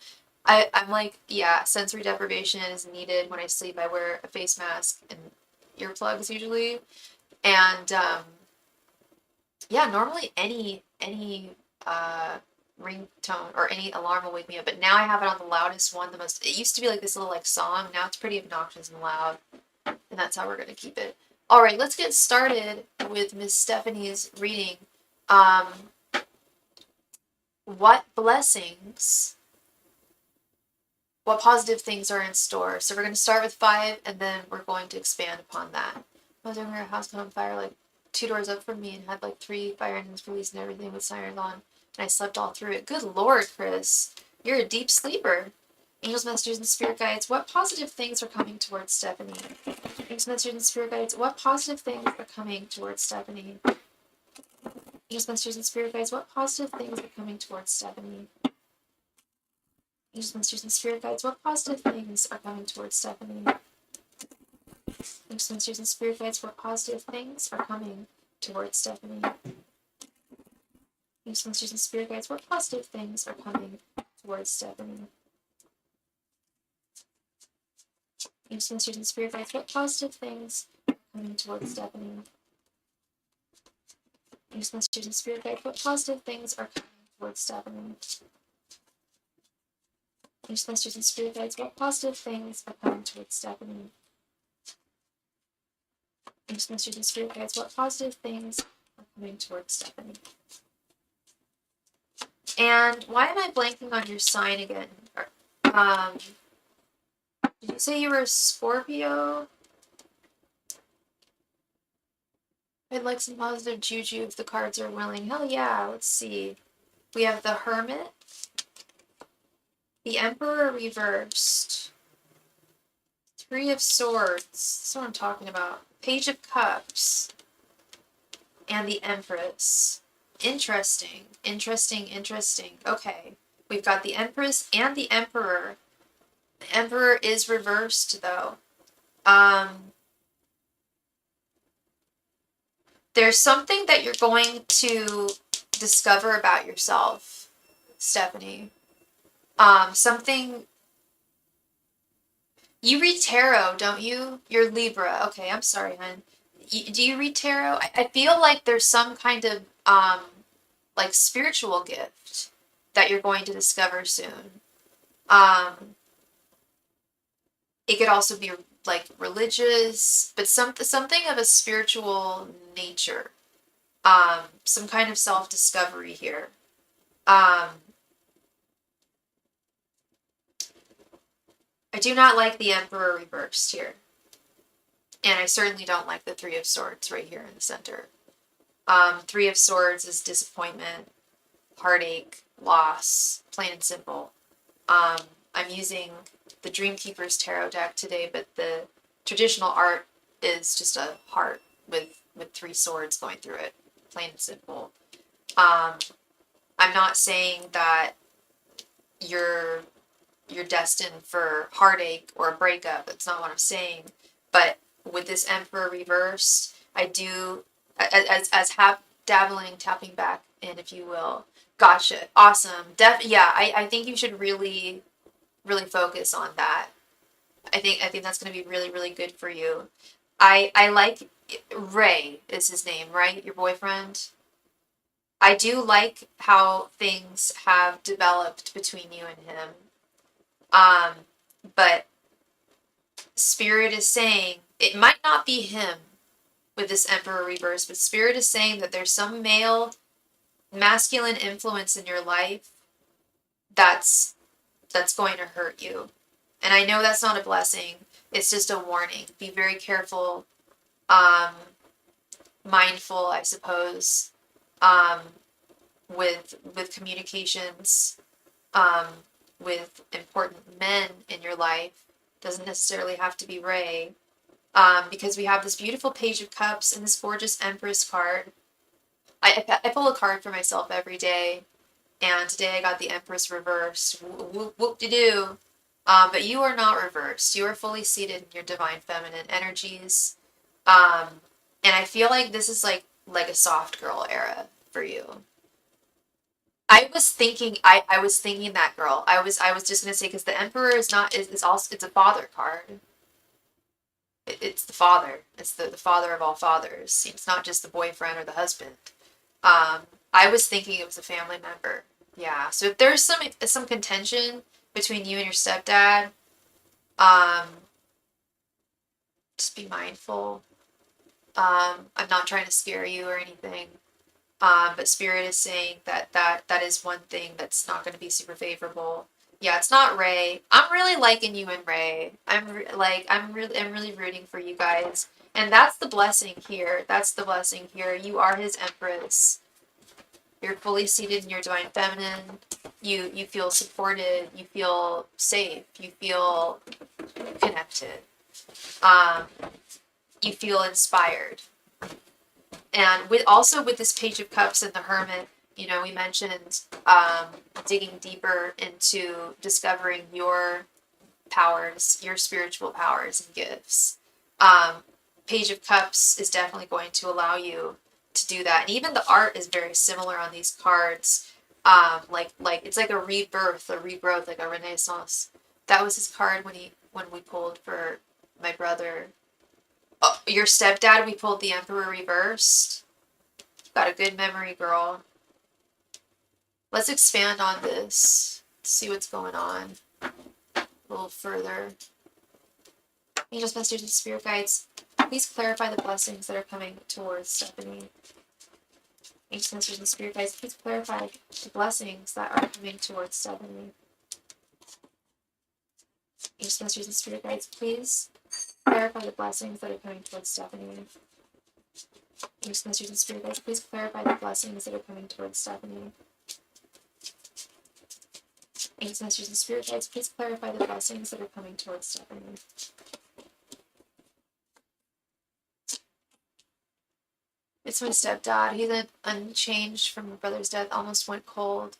I'm like, yeah, sensory deprivation is needed when I sleep. I wear a face mask and earplugs usually. And yeah, normally any ringtone or any alarm will wake me up. But now I have it on the loudest one, it used to be like this little like song. Now it's pretty obnoxious and loud. And that's how we're gonna keep it. All right, let's get started with Miss Stephanie's reading. What blessings, what positive things are in store? So we're going to start with 5, and then we're going to expand upon that. I was over her house caught on fire like 2 doors up from me and had like 3 fire engines released and everything with sirens on. And I slept all through it. Good Lord, Chris. You're a deep sleeper. Angels, messengers, and spirit guides, what positive things are coming towards Stephanie? Angels, messengers, and spirit guides, what positive things are coming towards Stephanie? Angels, Masters, and Spirit Guides, what positive things are coming towards Stephanie? Angels, Masters, and Spirit Guides, what positive things are coming towards Stephanie? Angels, Masters, and Spirit Guides, what positive things are coming towards Stephanie? Angels, Masters, and Spirit Guides, what positive things are coming towards Stephanie? Angels, Masters, and Spirit Guides, what positive things are coming towards Stephanie? Angels, Masters, and Spirit Guides, what positive things are coming towards Stephanie? Angels, Masters, and Spirit Guides, what positive things are coming towards Stephanie? Angels, Masters, and Spirit Guides, what positive things are coming towards Stephanie? And why am I blanking on your sign again? Did you say you were a Scorpio? I'd like some positive juju if the cards are willing. Hell yeah, let's see. We have the Hermit, the Emperor reversed, Three of Swords, that's what I'm talking about, Page of Cups, and the Empress. Interesting, interesting, interesting. Okay, we've got the Empress and the Emperor. The Emperor is reversed, though. There's something that you're going to discover about yourself, Stephanie. Something... You read tarot, don't you? You're Libra. Okay, I'm sorry, hon. Do you read tarot? I feel like there's some kind of, like, spiritual gift that you're going to discover soon. It could also be, like, religious, but something of a spiritual nature. Some kind of self-discovery here. I do not like the Emperor reversed here. And I certainly don't like the Three of Swords right here in the center. Three of Swords is disappointment, heartache, loss, plain and simple. I'm using the Dreamkeeper's Tarot deck today, but the traditional art is just a heart with three swords going through it, plain and simple. I'm not saying that you're destined for heartache or a breakup. That's not what I'm saying. But with this Emperor reversed, I do, as tapping back in, if you will. Gotcha. Awesome. Yeah, I think you should really focus on that. I think that's going to be really, really good for you. I like Ray is his name, right? Your boyfriend? I do like how things have developed between you and him. But Spirit is saying, it might not be him with this Emperor reverse, but Spirit is saying that there's some masculine influence in your life that's going to hurt you. And I know that's not a blessing. It's just a warning. Be very careful, mindful, I suppose, with communications, with important men in your life. Doesn't necessarily have to be Ray, because we have this beautiful Page of Cups and this gorgeous Empress card. I pull a card for myself every day, and today I got the Empress reversed. Whoop-de-doo. But you are not reversed. You are fully seated in your divine feminine energies. And I feel like this is like a soft girl era for you. I was thinking that, girl. I was just gonna say, because the Emperor is also, it's a father card. It's the father. It's the father of all fathers. It's not just the boyfriend or the husband. I was thinking it was a family member. Yeah. So if there's some contention between you and your stepdad, just be mindful. I'm not trying to scare you or anything. But Spirit is saying that is one thing that's not going to be super favorable. Yeah, it's not Ray. I'm really liking you and Ray. I'm really rooting for you guys. And that's the blessing here. That's the blessing here. You are his Empress. You're fully seated in your divine feminine. You feel supported. You feel safe. You feel connected. You feel inspired. And with this Page of Cups and the Hermit, you know, we mentioned digging deeper into discovering your powers, your spiritual powers and gifts. Page of Cups is definitely going to allow you to do that. And even the art is very similar on these cards. Like it's like a rebirth, a regrowth, like a renaissance. That was his card when we pulled for my brother. Oh, your stepdad, we pulled the Emperor reversed. Got a good memory, girl. Let's expand on this. See what's going on a little further. Angels, masters, and spirit guides, please clarify the blessings that are coming towards Stephanie. Angels, masters, and spirit guides, please clarify the blessings that are coming towards Stephanie. Angels, masters, and spirit guides, please clarify the blessings that are coming towards Stephanie. Angels, masters, and spirit guides, please clarify the blessings that are coming towards Stephanie. Angels, masters, and spirit guides, please clarify the blessings that are coming towards Stephanie. It's my stepdad. He's unchanged from my brother's death. Almost went cold.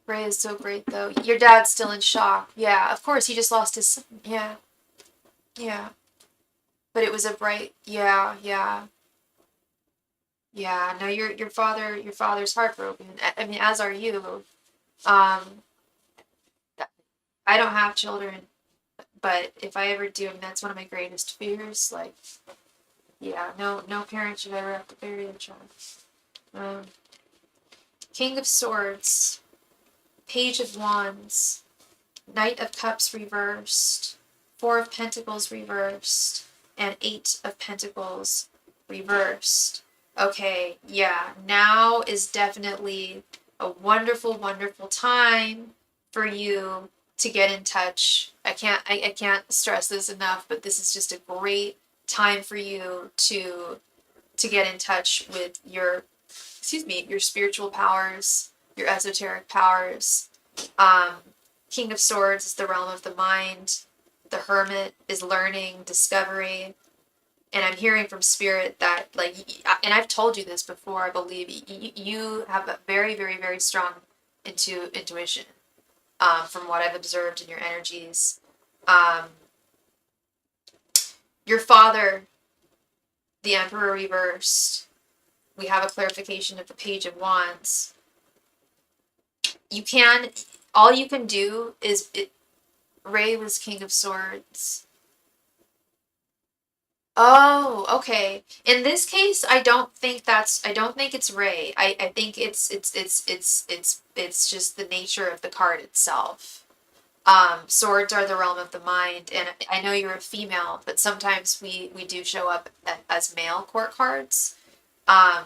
Ray is so great, though. Your dad's still in shock. Yeah, of course. He just lost his son. Yeah. Yeah. But it was a bright. Yeah. Yeah. Yeah. No, your father's heartbroken. I mean, as are you. I don't have children, but if I ever do, I mean, that's one of my greatest fears. Like, yeah, no parent should ever have to bury a child. King of Swords, Page of Wands, Knight of Cups reversed, Four of Pentacles reversed, and Eight of Pentacles reversed. Okay, yeah, now is definitely a wonderful, wonderful time for you to get in touch. I can't stress this enough, but this is just a great time for you to get in touch with your spiritual powers, your esoteric powers. King of Swords is the realm of the mind. The Hermit is learning, discovery. And I'm hearing from Spirit that, like, and I've told you this before, I believe, you have a very, very, very strong intuition, from what I've observed in your energies. Your father, the Emperor reversed. We have a clarification of the Page of Wands. All you can do is, Ray was King of Swords. Oh, okay. In this case, I don't think it's Ray. I think it's just the nature of the card itself. Swords are the realm of the mind, and I know you're a female, but sometimes we do show up as male court cards. And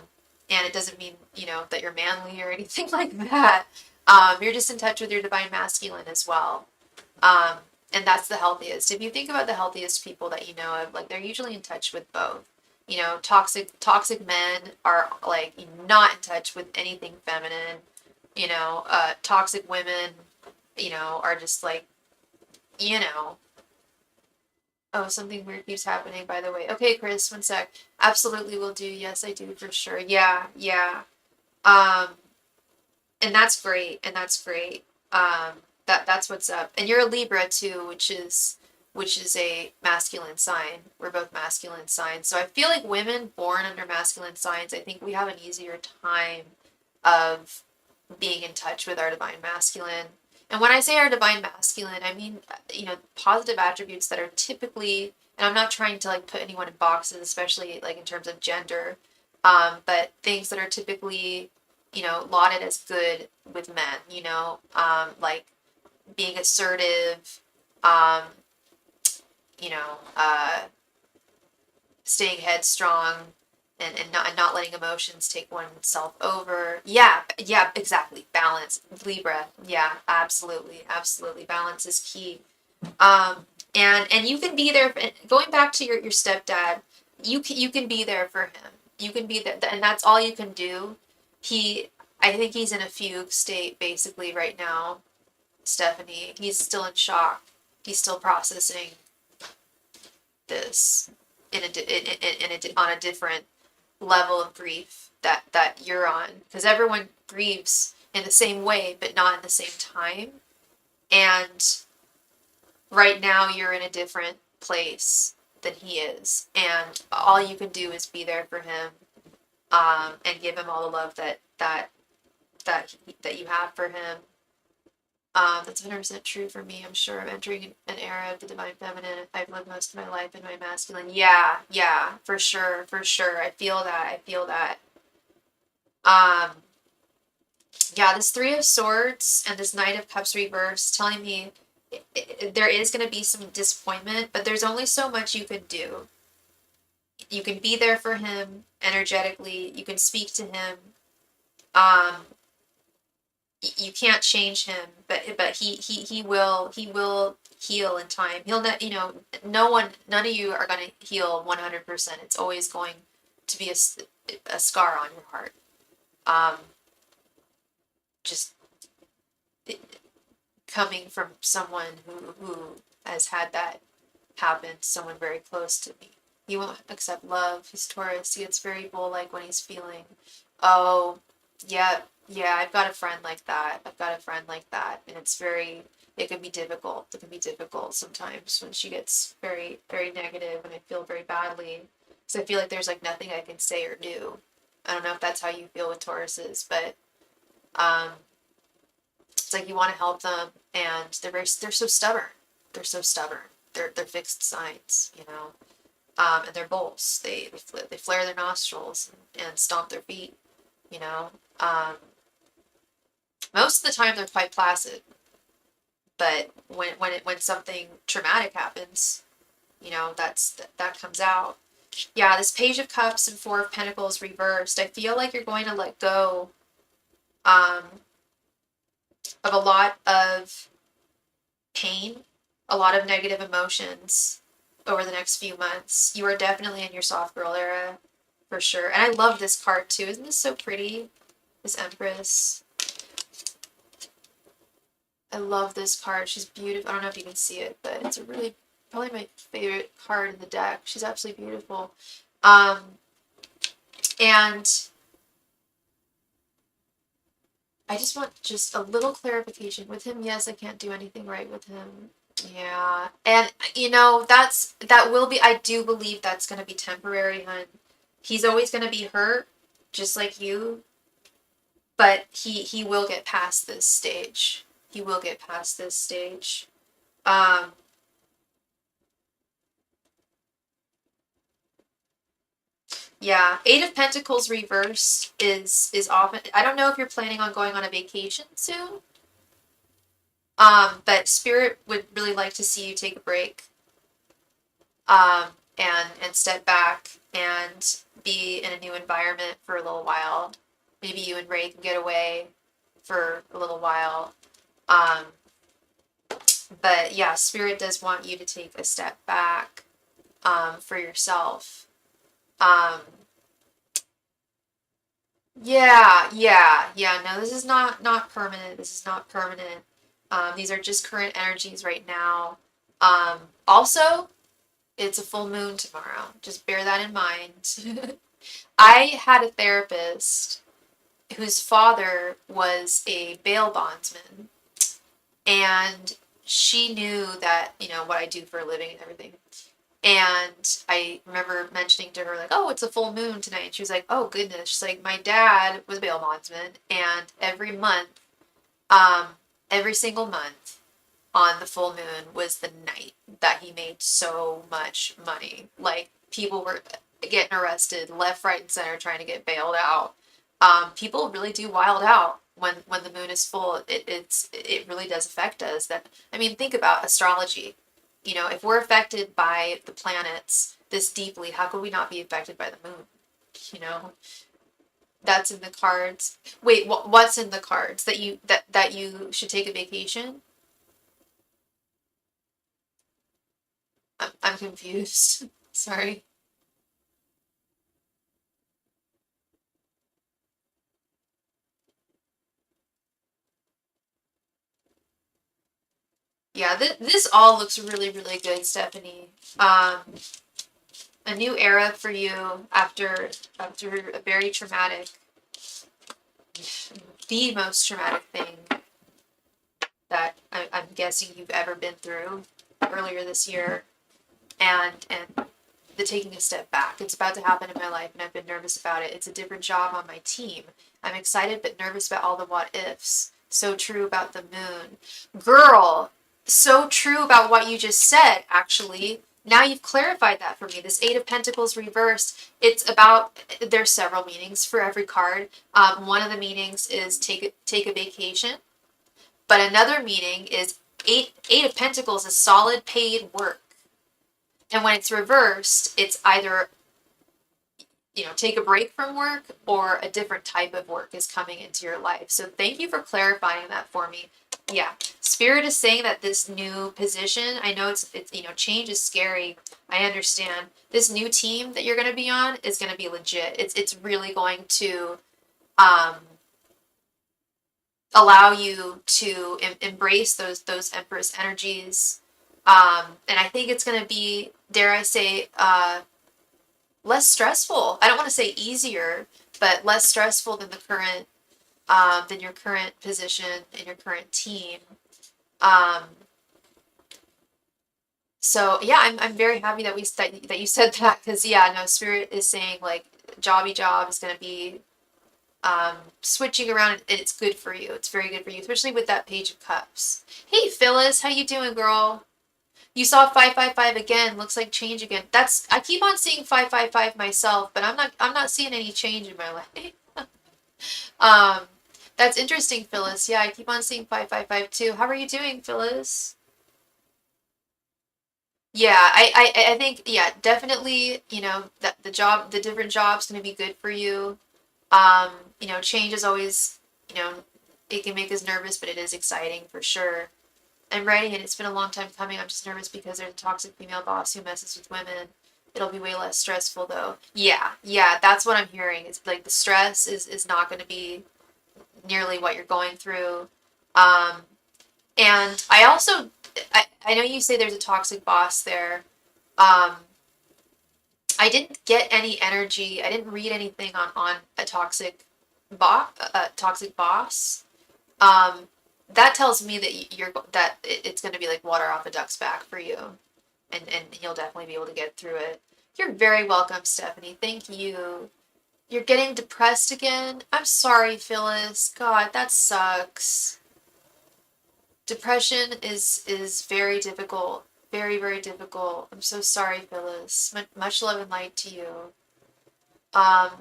it doesn't mean, that you're manly or anything like that. You're just in touch with your divine masculine as well. And that's the healthiest. If you think about the healthiest people that you know of, like, they're usually in touch with both. Toxic men are, like, not in touch with anything feminine. Toxic women, are just like, Oh, something weird keeps happening, by the way. Okay, Chris, one sec. Absolutely will do. Yes, I do, for sure. Yeah, yeah. Um, and that's great. And that's great. That's what's up. And you're a Libra too, which is a masculine sign. We're both masculine signs. So I feel like women born under masculine signs, I think we have an easier time of being in touch with our divine masculine. And when I say our divine masculine, I mean, positive attributes that are typically, and I'm not trying to, like, put anyone in boxes, especially, like, in terms of gender, but things that are typically, lauded as good with men, like being assertive, um, you know, uh, staying headstrong, and not letting emotions take oneself over. Yeah, yeah, exactly. Balance. Libra. Yeah, absolutely. Absolutely. Balance is key. And you can be there, going back to your stepdad, you can be there for him. You can be there, and that's all you can do. I think he's in a fugue state basically right now, Stephanie. He's still in shock. He's still processing this on a different level of grief that you're on, because everyone grieves in the same way, but not in the same time. And right now you're in a different place than he is, and all you can do is be there for him, and give him all the love that you have for him. That's 100% true for me. I'm sure I'm entering an era of the divine feminine. I've lived most of my life in my masculine. Yeah, for sure, for sure. I feel that. I feel that. Um, yeah, this Three of Swords and this Knight of Cups reverse telling me there is going to be some disappointment, but there's only so much you can do. You can be there for him energetically. You can speak to him. Um, you can't change him, but he will heal in time. He'll not, none of you are going to heal 100%. It's always going to be a scar on your heart. Just coming from someone who has had that happen, someone very close to me. He won't accept love. He's Taurus. He gets very bull-like when he's feeling, oh, yeah, I've got a friend like that. I've got a friend like that. And it can be difficult. It can be difficult sometimes when she gets very, very negative, and I feel very badly. Because I feel like there's like nothing I can say or do. I don't know if that's how you feel with Tauruses, but it's like you want to help them, and they're so stubborn. They're so stubborn. They're fixed signs, and they're bulls. They flare their nostrils and stomp their feet, you know. Most of the time they're quite placid, but when something traumatic happens, that comes out. Yeah, this Page of Cups and Four of Pentacles reversed. I feel like you're going to let go of a lot of pain, a lot of negative emotions over the next few months. You are definitely in your soft girl era, for sure. And I love this card too. Isn't this so pretty? This Empress. I love this card. She's beautiful. I don't know if you can see it, but it's probably my favorite card in the deck. She's absolutely beautiful. And I just want just a little clarification with him. Yes, I can't do anything right with him. Yeah. And that will be, I do believe that's going to be temporary, hun. He's always going to be hurt, just like you. But he will get past this stage. He will get past this stage. Yeah, Eight of Pentacles reverse is often, I don't know if you're planning on going on a vacation soon. But Spirit would really like to see you take a break. And step back and be in a new environment for a little while. Maybe you and Ray can get away for a little while. But yeah, Spirit does want you to take a step back for yourself. Yeah. No, this is not permanent. This is not permanent. These are just current energies right now. Also, it's a full moon tomorrow. Just bear that in mind. I had a therapist whose father was a bail bondsman, and she knew that, what I do for a living and everything. And I remember mentioning to her, like, oh, it's a full moon tonight. And she was like, oh, goodness. She's like, my dad was a bail bondsman, and every single month on the full moon was the night that he made so much money. Like, people were getting arrested left, right, and center trying to get bailed out. People really do wild out when the moon is full. It really does affect us. Think about astrology. If we're affected by the planets this deeply, how could we not be affected by the moon? That's in the cards. Wait, what's in the cards? That you should take a vacation? I'm confused. Sorry. Yeah, this all looks really, really good, Stephanie. A new era for you after a very traumatic, the most traumatic thing that I'm guessing you've ever been through earlier this year, and the taking a step back. It's about to happen in my life, and I've been nervous about it. It's a different job on my team. I'm excited but nervous about all the what ifs. So true about the moon. Girl, so true about what you just said, actually. Now you've clarified that for me. This Eight of Pentacles reversed, it's about, there's several meanings for every card. One of the meanings is take a vacation. But another meaning is Eight of Pentacles is solid paid work. And when it's reversed, it's either, take a break from work or a different type of work is coming into your life. So thank you for clarifying that for me. Yeah, Spirit is saying that this new position, I know it's change is scary. I understand. This new team that you're going to be on is going to be legit. It's really going to allow you to embrace those Empress energies. And I think it's going to be, dare I say, less stressful. I don't want to say easier, but less stressful than than your current position in your current team. So yeah, I'm very happy that that you said that, because yeah, no, Spirit is saying like job is going to be switching around, and it's good for you. It's very good for you, especially with that Page of Cups. Hey Phyllis, how you doing, girl? You saw 555 again. Looks like change again. I keep on seeing 555 myself, but I'm not seeing any change in my life. That's interesting, Phyllis. Yeah, I keep on seeing 555 too. How are you doing, Phyllis? Yeah, I think, yeah, definitely, that the different job's going to be good for you. Um, change is always, it can make us nervous, but it is exciting for sure. I'm writing it. It's been a long time coming. I'm just nervous because there's a toxic female boss who messes with women. It'll be way less stressful though. Yeah, that's what I'm hearing. It's like the stress is not going to be nearly what you're going through. Um, and I know you say there's a toxic boss there. Um, I didn't get any energy. I didn't read anything on a toxic boss. Um, that tells me that it's going to be like water off a duck's back for you, and you'll definitely be able to get through it. You're very welcome, Stephanie. Thank you. You're getting depressed again? I'm sorry, Phyllis. God, that sucks. Depression is very difficult. Very, very difficult. I'm so sorry, Phyllis. Much love and light to you. Um,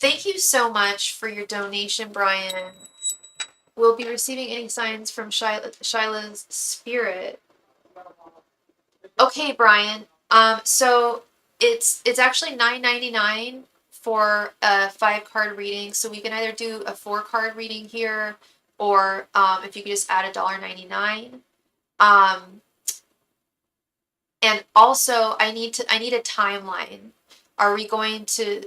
Thank you so much for your donation, Brian. We'll be receiving any signs from Shyla's spirit. Okay, Brian. So it's actually $9.99 for a 5-card reading. So we can either do a 4-card reading here, or if you could just add $1.99. And also I need a timeline. Are we going to?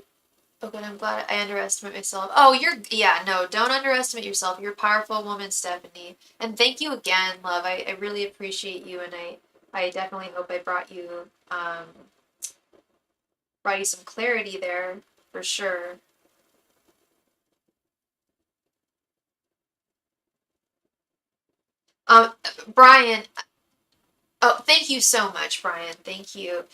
Oh, good. I'm glad I underestimate myself. Oh, yeah, no, don't underestimate yourself. You're a powerful woman, Stephanie. And thank you again, love. I really appreciate you, and I definitely hope I brought you some clarity there, for sure. Um, Brian, oh, thank you so much, Brian. Thank you.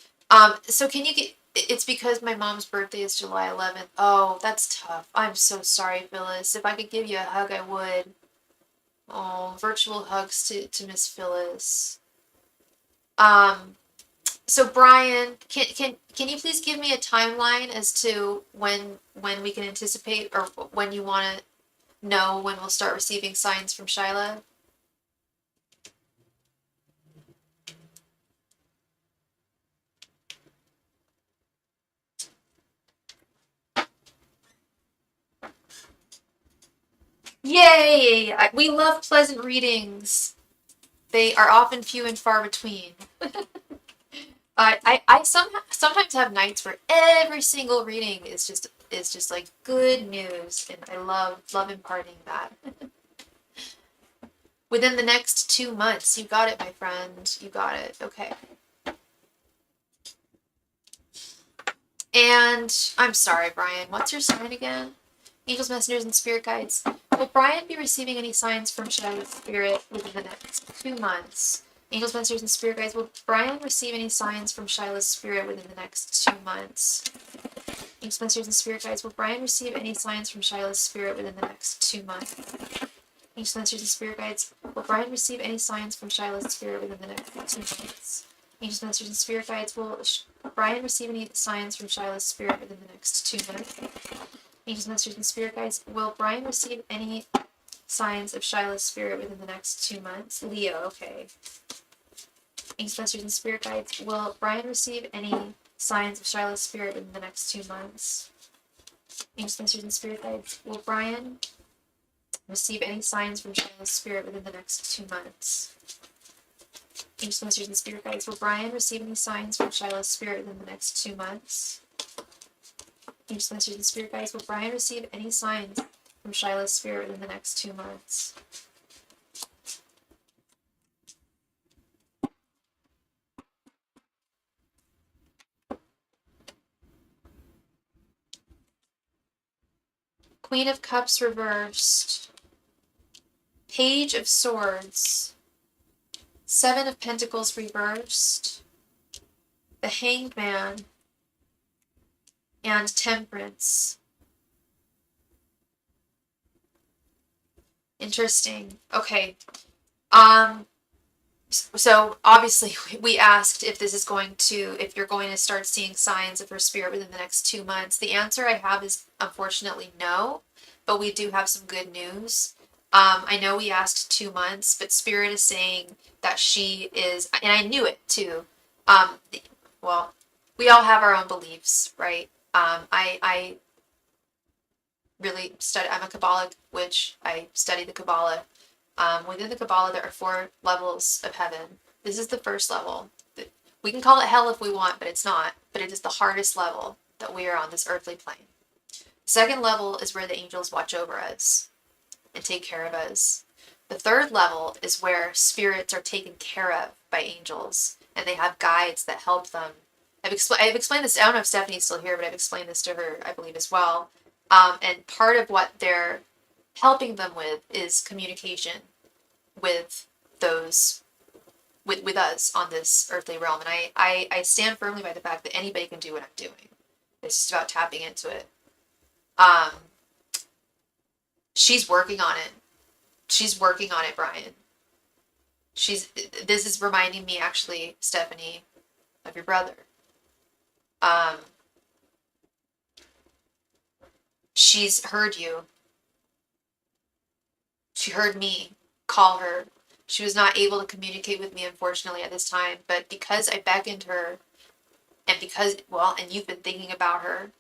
So can you it's because my mom's birthday is July 11th. Oh, that's tough. I'm so sorry, Phyllis. If I could give you a hug, I would. Oh, virtual hugs to Miss Phyllis. Um, so Brian, can you please give me a timeline as to when we can anticipate, or when you want to know when we'll start receiving signs from Shyla? Yay! We love pleasant readings. They are often few and far between. I sometimes have nights where every single reading is just like good news, and I love imparting that. Within the next 2 months, you got it, my friend. You got it. Okay. And I'm sorry, Brian. What's your sign again? Angels, messengers, and spirit guides. Will Brian be receiving any signs from Shiloh's spirit within the next 2 months? Angels, messengers, and spirit guides. Will Brian receive any signs from Shiloh's spirit within the next 2 months? Angels, messengers, and spirit guides. Will Brian receive any signs from Shiloh's spirit within the next 2 months? Angels, messengers, and spirit guides. Will Brian receive any signs from Shiloh's spirit within the next 2 months? Angels, messengers, and spirit guides. Will Brian receive any signs from Shiloh's spirit within the next 2 months? Angels, messengers, and spirit guides. Will Brian receive any signs of Shiloh's spirit within the next 2 months? Leo, okay. Angels, messengers, and spirit guides. Will Brian receive any signs of Shiloh's spirit within the next 2 months? Angels, messengers, and spirit guides. Will Brian receive any signs from Shiloh's spirit within the next 2 months? Angels, messengers, and spirit guides. Will Brian receive any signs from Shiloh's spirit within the next 2 months? Angels, messengers, and spirit guides. Will Brian receive any signs from Shiloh's spirit within the next 2 months? Queen of Cups reversed. Page of Swords. 7 of Pentacles reversed. The Hanged Man. And Temperance. Interesting. Okay. So obviously we asked if this is going to, if you're going to start seeing signs of her spirit within the next 2 months. The answer I have is unfortunately no, but we do have some good news. I know we asked 2 months, but Spirit is saying that she is, and I knew it too. Well, we all have our own beliefs, right? I really study, I'm a Kabbalic witch. I study the Kabbalah. Within the Kabbalah, there are 4 levels of heaven. This is the first level. We can call it hell if we want, but it's not. But it is the hardest level that we are on, this earthly plane. The second level is where the angels watch over us and take care of us. The third level is where spirits are taken care of by angels, and they have guides that help them. I've explained this. I don't know if Stephanie's still here, but I've explained this to her, I believe, as well. And part of what they're helping them with is communication with those, with us on this earthly realm. And I stand firmly by the fact that anybody can do what I'm doing. It's just about tapping into it. She's working on it. She's working on it, Brian. This is reminding me, actually, Stephanie, of your brother. She's heard you. She heard me call her. She was not able to communicate with me, unfortunately, at this time, but because I beckoned her, and because, well, and you've been thinking about her,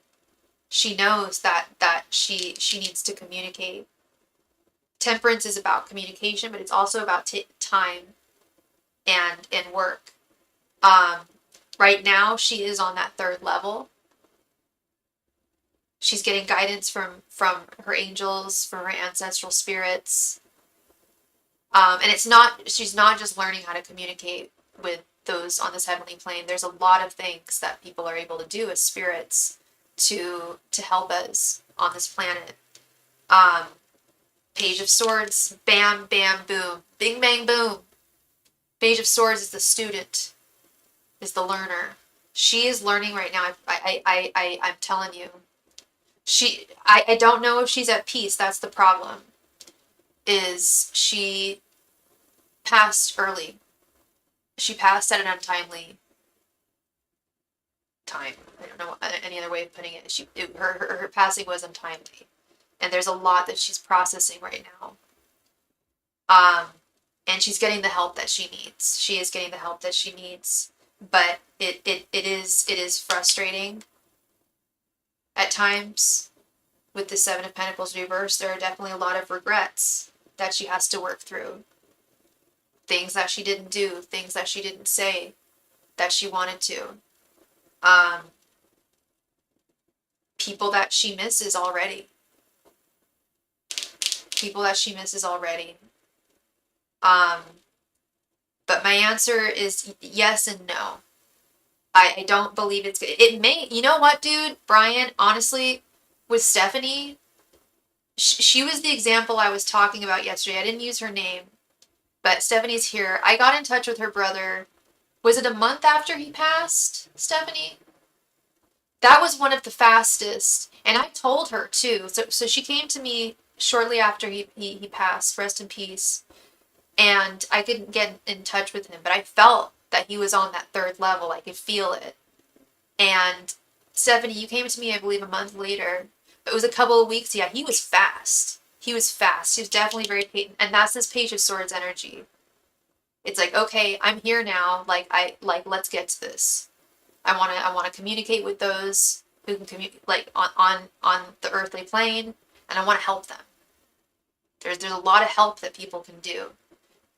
she knows that she needs to communicate. Temperance is about communication, but it's also about time and work. Right now, she is on that third level. She's getting guidance from her angels, from her ancestral spirits. And she's not just learning how to communicate with those on this heavenly plane. There's a lot of things that people are able to do as spirits to help us on this planet. Page of Swords, bam, bam, boom, bing, bang, boom. Page of Swords is the student, is the learner. She is learning right now. I'm telling you. I don't know if she's at peace. That's the problem. Is she passed early. She passed at an untimely time. I don't know any other way of putting it. Her passing was untimely. And there's a lot that she's processing right now. And she's getting the help that she needs. She is getting the help that she needs. But it is frustrating at times. With the 7 of Pentacles reversed, there are definitely a lot of regrets that she has to work through. Things that she didn't do, things that she didn't say that she wanted to. People that she misses already. People that she misses already. But my answer is yes and no. I don't believe it's good. It may, you know what, dude? Brian, honestly, with Stephanie, she was the example I was talking about yesterday. I didn't use her name, but Stephanie's here. I got in touch with her brother. Was it a month after he passed, Stephanie? That was one of the fastest. And I told her too. So she came to me shortly after he passed, rest in peace. And I couldn't get in touch with him, but I felt that he was on that third level. I could feel it. And Stephanie, you came to me, I believe, a month later. It was a couple of weeks. Yeah, he was fast. He was fast. He was definitely very patient. And that's this Page of Swords energy. It's like, okay, I'm here now. Let's get to this. I wanna communicate with those who can communicate like on the earthly plane, and I want to help them. There's a lot of help that people can do.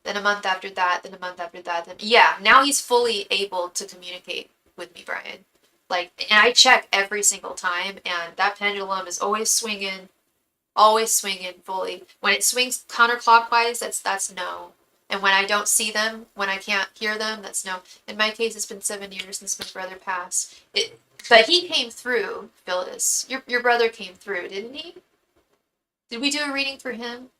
Then a month after that, then a month after that, then yeah, now he's fully able to communicate with me, Brian. Like, and I check every single time, and that pendulum is always swinging fully. When it swings counterclockwise, that's no. And when I don't see them, when I can't hear them, that's no. In my case, it's been 7 years since my brother passed. But he came through, Phyllis. Your brother came through, didn't he? Did we do a reading for him?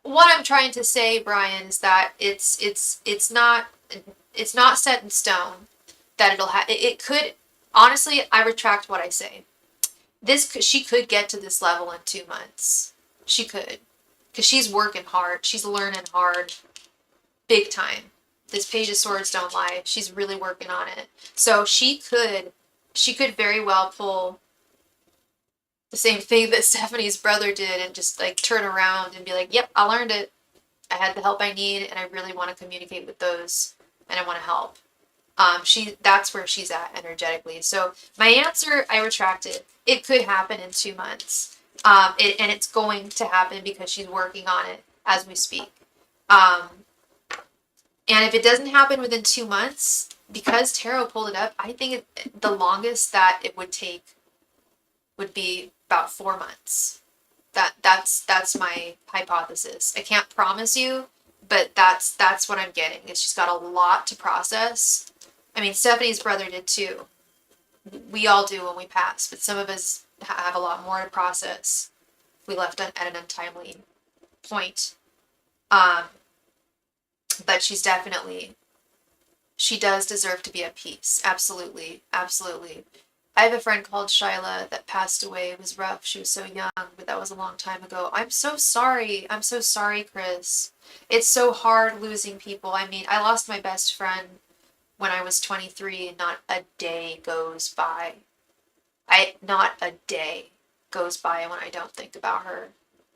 What I'm trying to say, Brian, is that it's not set in stone that it'll have. It could, honestly, I retract what I say. She could get to this level in 2 months. She could, because she's working hard. She's learning hard. Big time. This Page of Swords don't lie. She's really working on it. So she could very well pull the same thing that Stephanie's brother did and just like turn around and be like, yep, I learned it. I had the help I need, and I really want to communicate with those, and I want to help. That's where she's at energetically. So my answer, I retracted. It could happen in 2 months. And it's going to happen because she's working on it as we speak. And if it doesn't happen within 2 months, because tarot pulled it up, I think the longest that it would take would be about 4 months. That's my hypothesis. I can't promise you, but that's what I'm getting. Is she's got a lot to process. I mean, Stephanie's brother did too. We all do when we pass, but some of us have a lot more to process. We left at an untimely point. But she does deserve to be at peace. Absolutely. Absolutely. I have a friend called Shyla that passed away. It was rough. She was so young, but that was a long time ago. I'm so sorry. I'm so sorry, Chris. It's so hard losing people. I mean, I lost my best friend when I was 23, and not a day goes by. Not a day goes by when I don't think about her.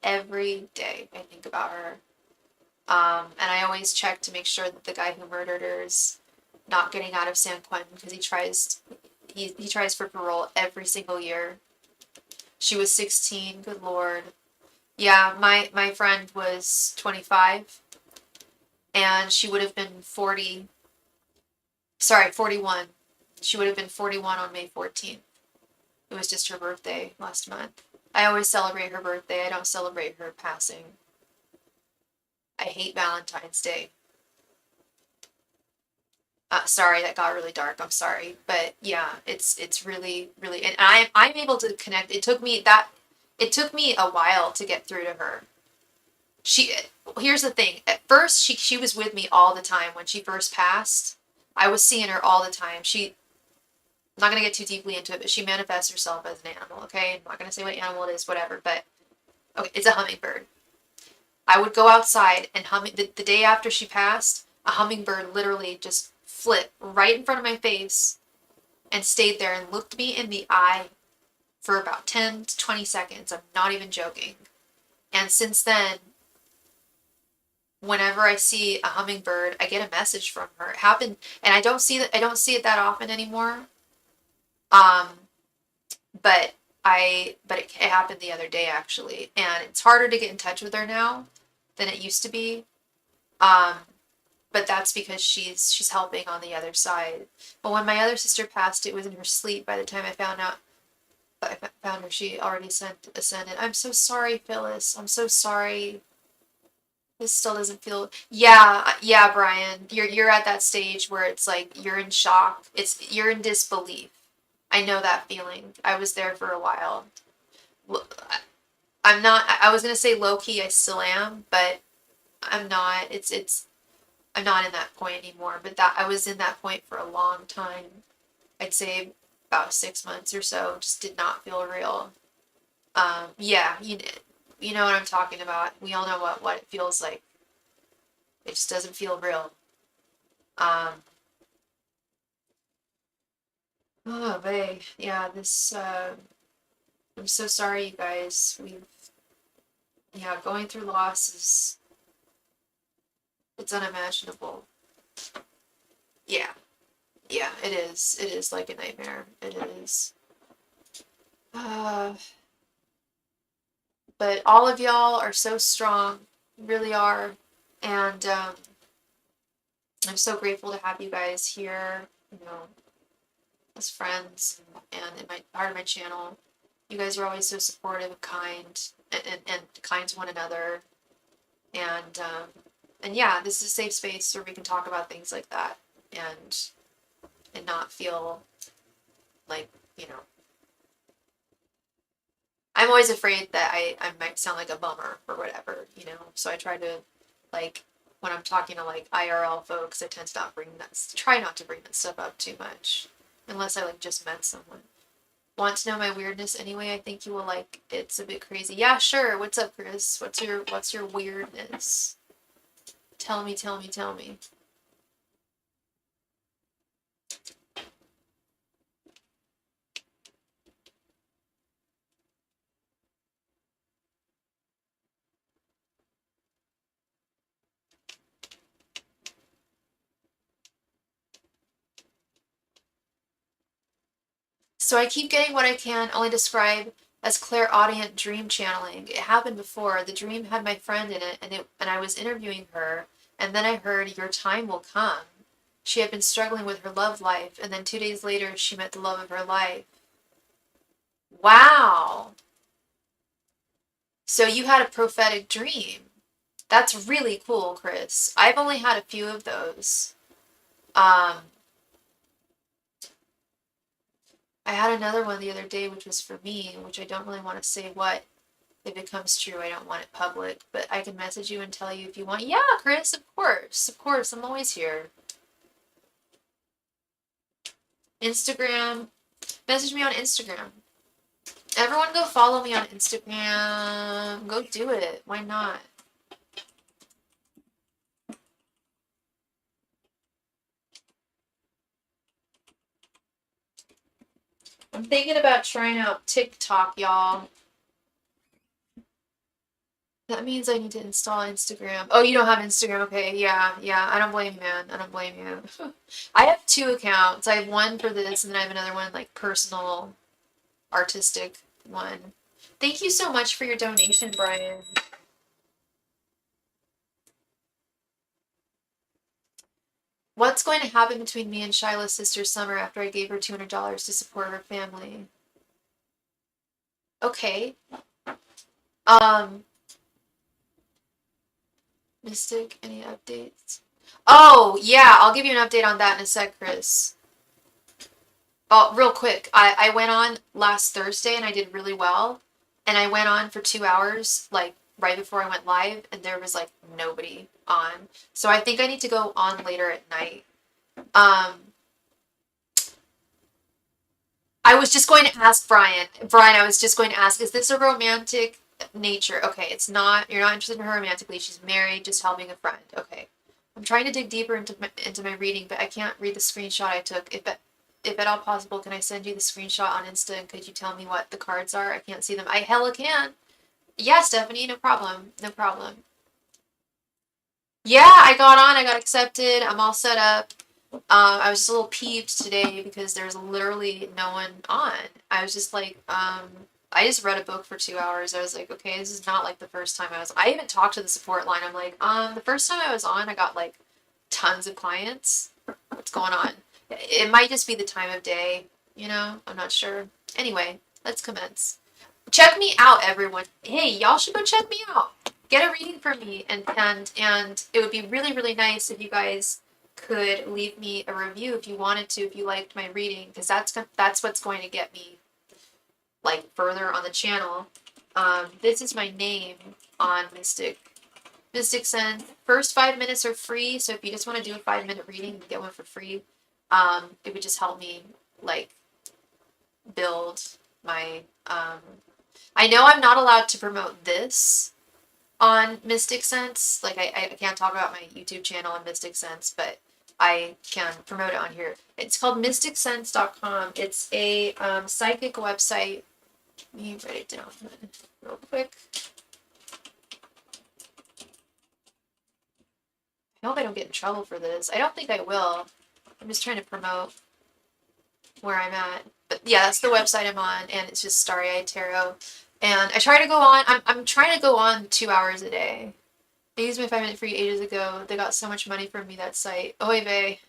Every day I think about her. And I always check to make sure that the guy who murdered her is not getting out of San Quentin, because he tries for parole every single year. She was 16, good Lord. Yeah, my friend was 25, and she would have been 41. She would have been 41 on May 14th. It was just her birthday last month. I always celebrate her birthday. I don't celebrate her passing. I hate Valentine's Day. Sorry, that got really dark. I'm sorry, but yeah, it's really, really, and I'm able to connect. It took me a while to get through to her. Here's the thing. At first, she was with me all the time when she first passed. I was seeing her all the time. I'm not gonna get too deeply into it, but she manifests herself as an animal. Okay, I'm not gonna say what animal it is, whatever. But okay, it's a hummingbird. I would go outside and the day after she passed, a hummingbird literally just flit right in front of my face and stayed there and looked me in the eye for about 10 to 20 seconds. I'm not even joking. And since then, whenever I see a hummingbird, I get a message from her. It happened, and I don't see it that often anymore. But it happened the other day actually, and it's harder to get in touch with her now than it used to be. But that's because she's helping on the other side. But when my other sister passed, it was in her sleep. By the time I found her, she already ascended. I'm so sorry, Phyllis. I'm so sorry. This still doesn't feel. Yeah, yeah, Brian. You're at that stage where it's like you're in shock. You're in disbelief. I know that feeling. I was there for a while. I'm not. I was gonna say low key. I still am, but I'm not. I'm not in that point anymore. But that I was in that point for a long time. I'd say about 6 months or so. Just did not feel real. Yeah, you know what I'm talking about. We all know what it feels like. It just doesn't feel real. Um, oh, babe. Yeah, I'm so sorry, you guys. Yeah, going through loss it's unimaginable. Yeah, yeah, it is. It is like a nightmare. It is. Uh, but all of y'all are so strong, really are. And I'm so grateful to have you guys here, you know, as friends and in my part of my channel. You guys are always so supportive and kind and kind to one another. And yeah, this is a safe space where we can talk about things like that and not feel like, you know, I'm always afraid that I might sound like a bummer or whatever, you know. So I try to like when I'm talking to like IRL folks, I tend to not bring try not to bring that stuff up too much unless I like just met someone. Want to know my weirdness anyway? I think you will like it's a bit crazy. Yeah, sure. What's up, Chris? What's your weirdness? Tell me, tell me, tell me. So I keep getting what I can only describe as clairaudient dream channeling. It happened before. The dream had my friend in it, and I was interviewing her, and then I heard your time will come. She had been struggling with her love life, and then 2 days later she met the love of her life. Wow. So you had a prophetic dream. That's really cool, Chris. I've only had a few of those. Um, I had another one the other day, which was for me, which I don't really want to say what. If it comes true, I don't want it public, but I can message you and tell you if you want. Yeah, Chris, of course. Of course, I'm always here. Instagram. Message me on Instagram. Everyone go follow me on Instagram. Go do it. Why not? I'm thinking about trying out TikTok, y'all. That means I need to install Instagram. Oh, you don't have Instagram? Okay, yeah, yeah. I don't blame you, man. I don't blame you. I have two accounts. I have one for this, and then I have another one, like, personal, artistic one. Thank you so much for your donation, Brian. What's going to happen between me and Shiloh's sister Summer after I gave her $200 to support her family? Okay. Um, Mystic, any updates? Oh, yeah, I'll give you an update on that in a sec, Chris. Oh, real quick. I went on last Thursday and I did really well. And I went on for 2 hours, like right before I went live, and there was like nobody on. So I think I need to go on later at night. I was just going to ask Brian. Brian, I was just going to ask, is this a romantic nature? Okay, it's not. You're not interested in her romantically. She's married, just helping a friend. Okay. I'm trying to dig deeper into my reading, but I can't read the screenshot I took. If at all possible, can I send you the screenshot on Insta and could you tell me what the cards are? I can't see them. I hella can. Yeah, Stephanie, no problem. No problem. Yeah, I got on. I got accepted. I'm all set up. I was just a little peeved today because there's literally no one on. I was just like, I just read a book for 2 hours. I was like, okay, this is not like the first time I was. I even talked to the support line. I'm like, the first time I was on, I got like tons of clients. What's going on? It might just be the time of day, you know? I'm not sure. Anyway, let's commence. Check me out, everyone. Hey, y'all should go check me out. get a reading from me, and it would be really, really nice if you guys could leave me a review if you wanted to, if you liked my reading, because that's what's going to get me like further on the channel. This is my name on Mystic Sense. First 5 minutes are free, so if you just want to do a 5-minute reading, you get one for free. It would just help me like build my I know I'm not allowed to promote this on Mystic Sense. Like I can't talk about my YouTube channel on Mystic Sense, but I can promote it on here. It's called mysticsense.com. It's a psychic website. Let me write it down real quick. I hope I don't get in trouble for this. I don't think I will. I'm just trying to promote where I'm at. But yeah, that's the website I'm on, and it's just Starry Tarot. And I try to go on, I'm trying to go on 2 hours a day. I used my 5-minute free ages ago. They got so much money from me, that site. Oy vey.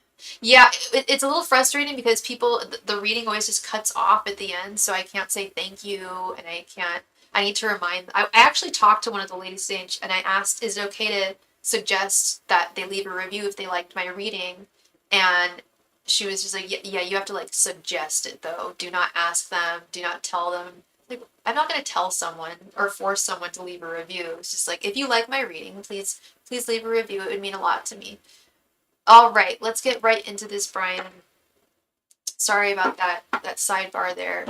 Yeah, it's a little frustrating because people, the reading always just cuts off at the end, so I can't say thank you, and I need to remind, I actually talked to one of the ladies today, and I asked, is it okay to suggest that they leave a review if they liked my reading? And she was just like, yeah, you have to like suggest it though. Do not ask them, do not tell them. Like, I'm not going to tell someone or force someone to leave a review. It's just like, if you like my reading, please leave a review. It would mean a lot to me. All right, let's get right into this, Brian. Sorry about that sidebar there.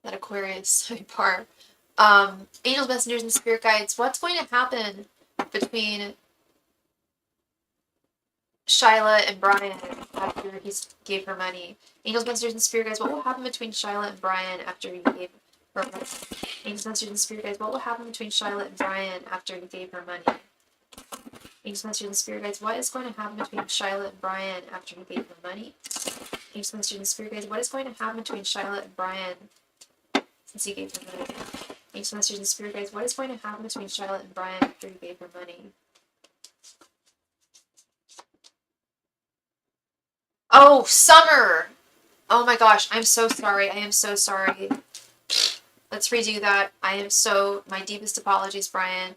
That Aquarius sidebar. Angels, messengers, and spirit guides. What's going to happen between Shyla and Brian after he gave her money? Angels, messengers, and spirit guides. What will happen between Shyla and Brian after he gave her money? Angels, messengers, and spirit guides. What will happen between Shyla and Brian after he gave her money? Angels, messengers, and spirit guides. What is going to happen between Shyla and Brian after he gave her money? Angels, messengers, and spirit guides. What is going to happen between Shyla and Brian since he gave her money? Angels, messengers, and spirit guides. What is going to happen between Shyla and Brian after he gave her money? Oh, Summer! Oh my gosh, I'm so sorry. I am so sorry. Let's redo that. My deepest apologies, Brian.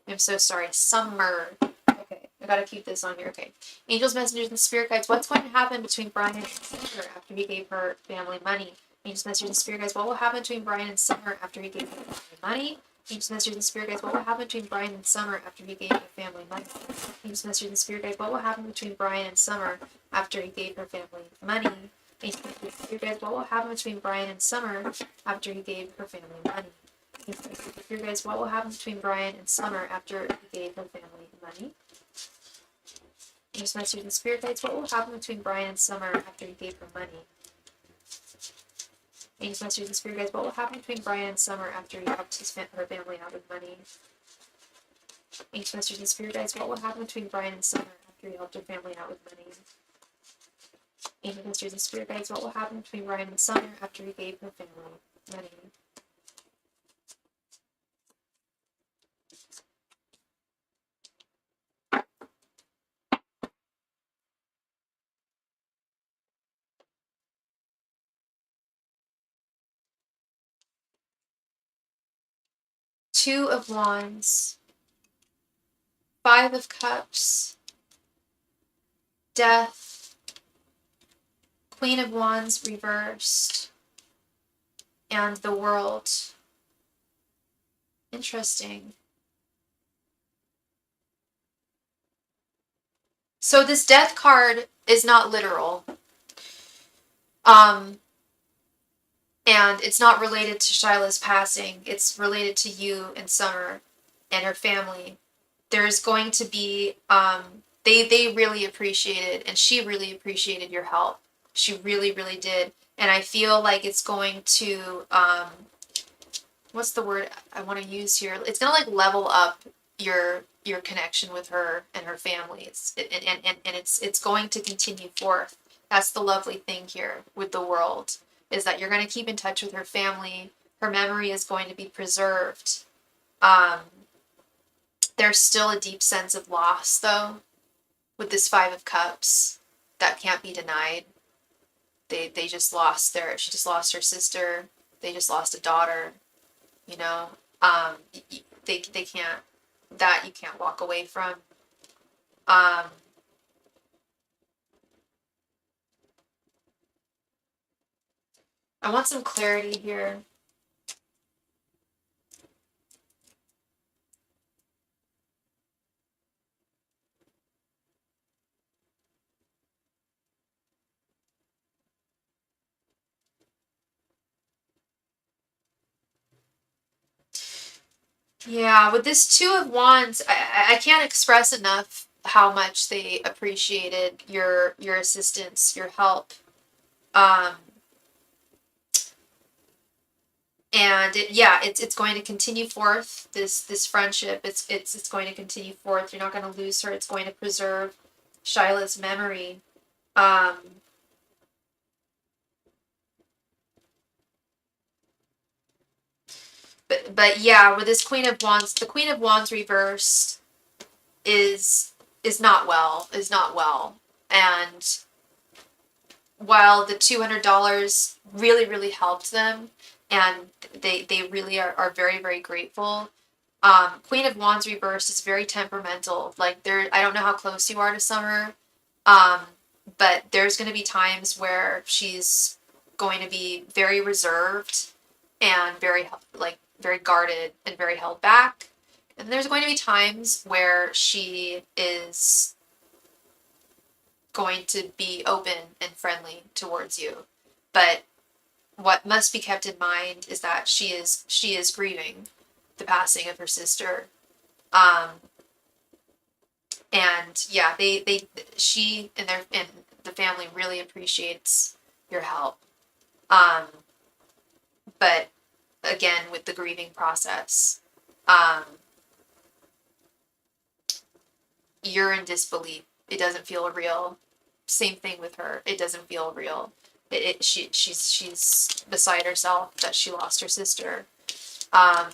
I'm so sorry. Summer. Okay, I gotta keep this on here. Okay. Angels, messengers, and spirit guides. What's going to happen between Brian and Summer after he gave her family money? Angels, messengers, and spirit guides. What will happen between Brian and Summer after he gave her family money? Angels, messengers, and spirit guides. What will happen between Brian and Summer after he gave her family money? Angels, messengers, and spirit guides. What will happen between Brian and Summer after he gave her family money? Angels, messengers, and spirit guides. What will happen between Brian and Summer after he gave her family money? Spirit guides. What will happen between Brian and Summer after he gave her family money? Angels, messengers, and spirit guides. What will happen between Brian and Summer after he gave her money? Angels, messengers, and spirit guides. What will happen between Brian and Summer after he helped her family out with money? Angels, messengers, and spirit guides. What will happen between Brian and Summer after he helped her family out with money? Angels, messengers, and spirit guides. What will happen between Brian and Summer after he gave her family money? Two of Wands, Five of Cups, Death, Queen of Wands reversed, and the World. Interesting. So this Death card is not literal. And it's not related to Shyla's passing. It's related to you and Summer and her family. There's going to be, they really appreciated, and she really appreciated your help. She really, really did. And I feel like it's going to, what's the word I want to use here? It's going to like level up your connection with her and her family. It's going to continue forth. That's the lovely thing here with the World, is that you're going to keep in touch with her family. Her memory is going to be preserved. There's still a deep sense of loss, though, with this Five of Cups. That can't be denied. She just lost her sister. They just lost a daughter. You know, they can't. that you can't walk away from. I want some clarity here. Yeah, with this Two of Wands, I can't express enough how much they appreciated your assistance, your help. Um, and yeah, it's going to continue forth, this friendship. It's going to continue forth. You're not going to lose her. It's going to preserve Shyla's memory. Um, but yeah, with this Queen of Wands, the Queen of Wands reversed is not well, and while the $200 really helped them, and they really are very very grateful. Queen of Wands reversed is very temperamental. Like, there, I don't know how close you are to Summer, um, but there's going to be times where she's going to be very reserved and very guarded and very held back. And there's going to be times where she is going to be open and friendly towards you. But what must be kept in mind is that she is grieving the passing of her sister. Um, and yeah, she and the family really appreciates your help. Um, but again, with the grieving process, um, you're in disbelief. It doesn't feel real. Same thing with her. It doesn't feel real. She's beside herself that she lost her sister. Um,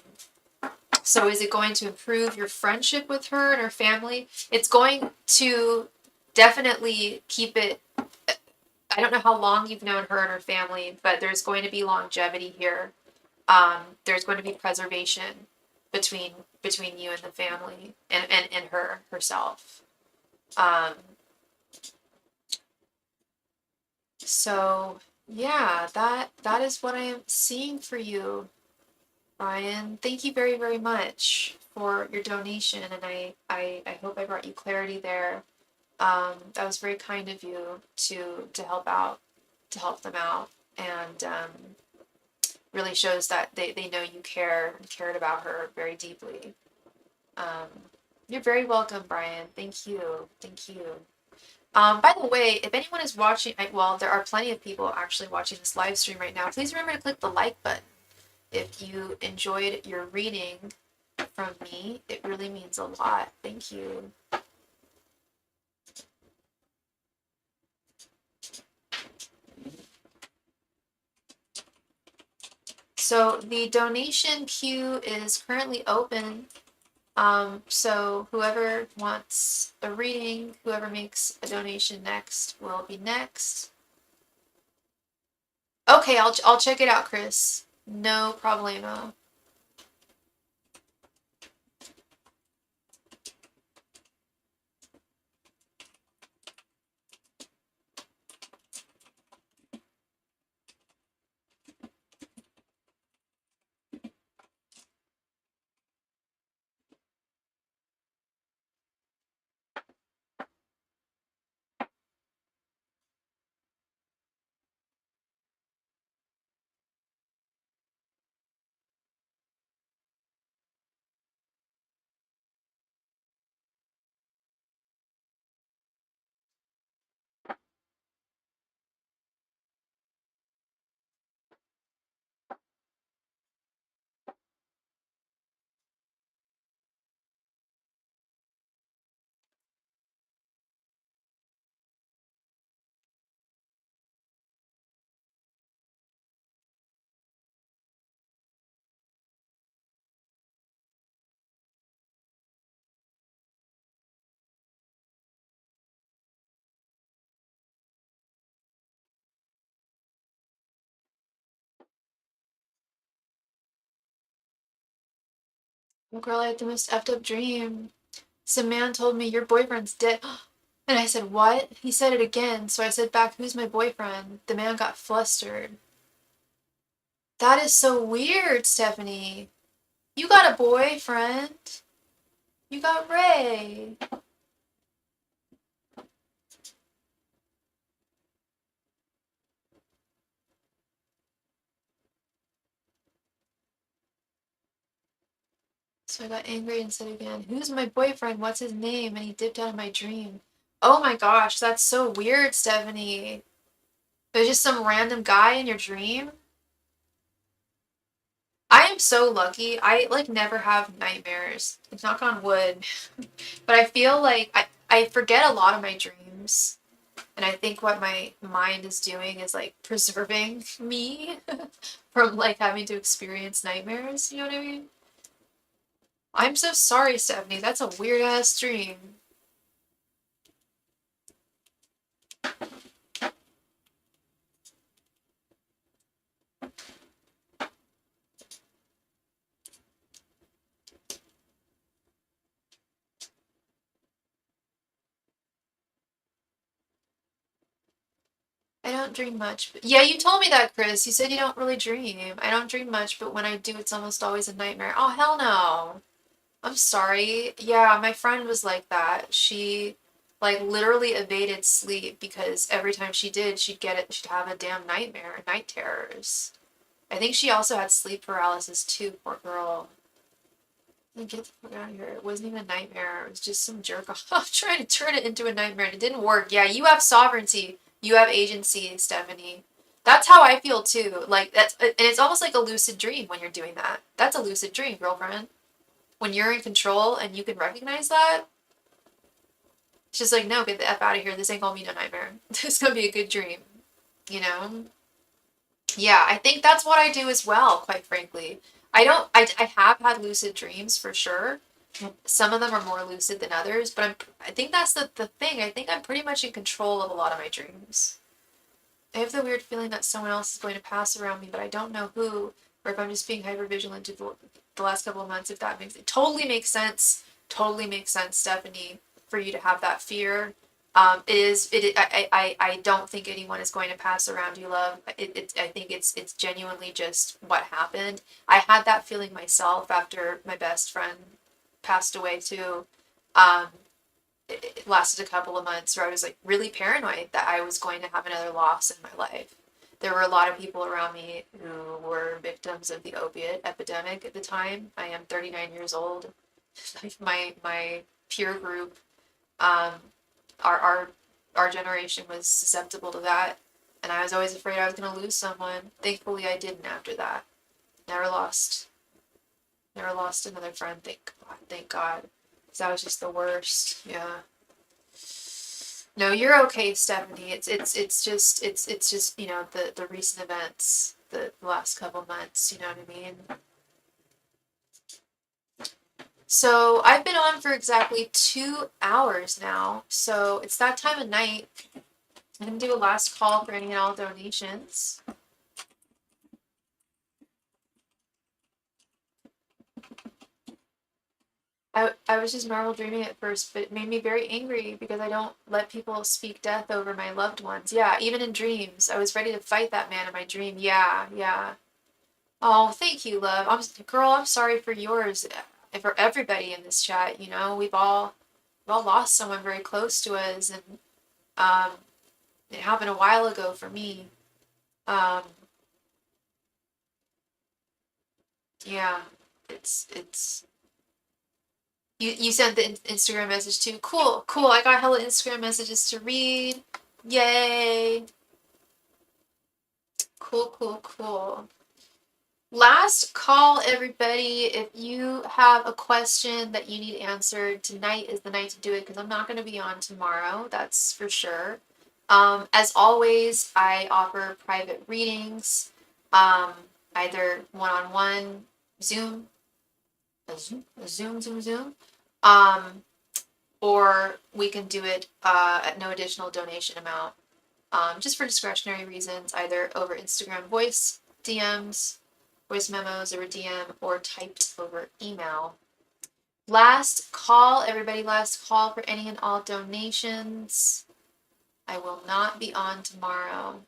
so is it going to improve your friendship with her and her family? It's going to definitely keep it. I don't know how long you've known her and her family, but there's going to be longevity here. There's going to be preservation between you and the family and her herself. Um, so yeah, that is what I am seeing for you, Ryan. Thank you very, very much for your donation, and I hope I brought you clarity there. That was very kind of you to help out, to help them out, and really shows that they know you care and cared about her very deeply. Um, you're very welcome, Brian. Thank you. Thank you. By the way, if anyone is watching, well, there are plenty of people actually watching this live stream right now. Please remember to click the like button. If you enjoyed your reading from me, it really means a lot. Thank you. So the donation queue is currently open. So whoever wants a reading, whoever makes a donation next will be next. Okay, I'll check it out, Chris. No problemo. Oh, girl, I had the most effed up dream. Some man told me your boyfriend's dead. And I said, what? He said it again. So I said back, who's my boyfriend? The man got flustered. That is so weird, Stephanie. You got a boyfriend. You got Ray. So I got angry and said again, who's my boyfriend? What's his name? And he dipped out of my dream. Oh my gosh, that's so weird, Stephanie. There's just some random guy in your dream? I am so lucky. I like never have nightmares. Knock on wood. But I feel like I forget a lot of my dreams. And I think what my mind is doing is like preserving me from like having to experience nightmares. You know what I mean? I'm so sorry, Stephanie. That's a weird ass dream. I don't dream much. But yeah, you told me that, Chris. You said you don't really dream. I don't dream much, but when I do, it's almost always a nightmare. Oh, hell no. I'm sorry. Yeah, my friend was like that. She like literally evaded sleep because every time she did, she'd have a damn nightmare, night terrors. I think she also had sleep paralysis too, poor girl. Get the fuck out of here. It wasn't even a nightmare. It was just some jerk off trying to turn it into a nightmare and it didn't work. Yeah, you have sovereignty. You have agency, Stephanie. That's how I feel too. Like and it's almost like a lucid dream when you're doing that. That's a lucid dream, girlfriend. When you're in control and you can recognize that, it's just like, no, get the F out of here. This ain't gonna be no nightmare. This is gonna be a good dream. You know? Yeah, I think that's what I do as well, quite frankly. I have had lucid dreams for sure. Some of them are more lucid than others, but I think that's the thing. I think I'm pretty much in control of a lot of my dreams. I have the weird feeling that someone else is going to pass around me, but I don't know who, or if I'm just being hyper vigilant to the last couple of months, if that makes it totally makes sense. Totally makes sense, Stephanie, for you to have that fear. I don't think anyone is going to pass around you, love. I think it's genuinely just what happened. I had that feeling myself after my best friend passed away too. Um, it lasted a couple of months where I was like really paranoid that I was going to have another loss in my life. There were a lot of people around me who were victims of the opiate epidemic at the time. I am 39 years old. My peer group, um, our our our generation was susceptible to that, and I was always afraid I was going to lose someone. Thankfully, I didn't after that. Never lost, never lost another friend. Thank God. Thank God. 'Cause that was just the worst. Yeah. No, you're okay, Stephanie. It's just the recent events, the last couple months. You know what I mean? So I've been on for exactly 2 hours now. So it's that time of night. I'm gonna do a last call for any and all donations. I was just normal dreaming at first, but it made me very angry because I don't let people speak death over my loved ones. Yeah, even in dreams. I was ready to fight that man in my dream. Yeah, yeah. Oh, thank you, love. Girl, I'm sorry for yours. And for everybody in this chat, we've all lost someone very close to us, and um, it happened a while ago for me. Um, yeah, it's you sent the Instagram message too. Cool, cool. I got hella Instagram messages to read. Yay. Cool, cool, cool. Last call, everybody. If you have a question that you need answered, tonight is the night to do it because I'm not going to be on tomorrow. That's for sure. As always, I offer private readings, um, either one-on-one, Zoom, Zoom, um, or we can do it at no additional donation amount, just for discretionary reasons, either over Instagram voice DMs, voice memos over DM, or typed over email. Last call, everybody, last call for any and all donations. I will not be on tomorrow.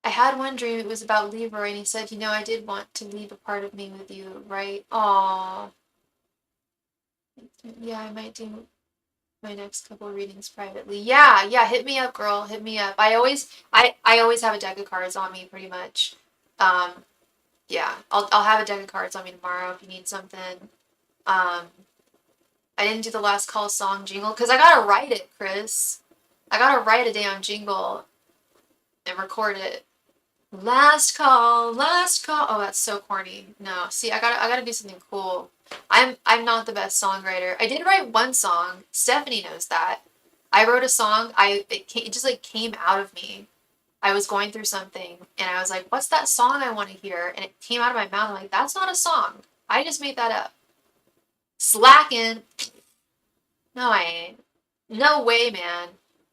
I had one dream, it was about Libra, and he said, you know, I did want to leave a part of me with you, right? Aww. Yeah, I might do my next couple readings privately. Yeah, hit me up, girl. Hit me up. I always have a deck of cards on me, pretty much. Um, yeah, I'll have a deck of cards on me tomorrow if you need something. I didn't do the last call song jingle because I gotta write it, Chris. I gotta write a damn jingle and record it. Last call, last call. Oh, that's so corny. No, see, I gotta do something cool. I'm not the best songwriter. I did write one song. Stephanie knows that. I wrote a song. It just like came out of me. I was going through something and I was like, "What's that song I want to hear?" And it came out of my mouth. I'm like, "That's not a song. I just made that up." Slacking. No, I ain't. No way, man.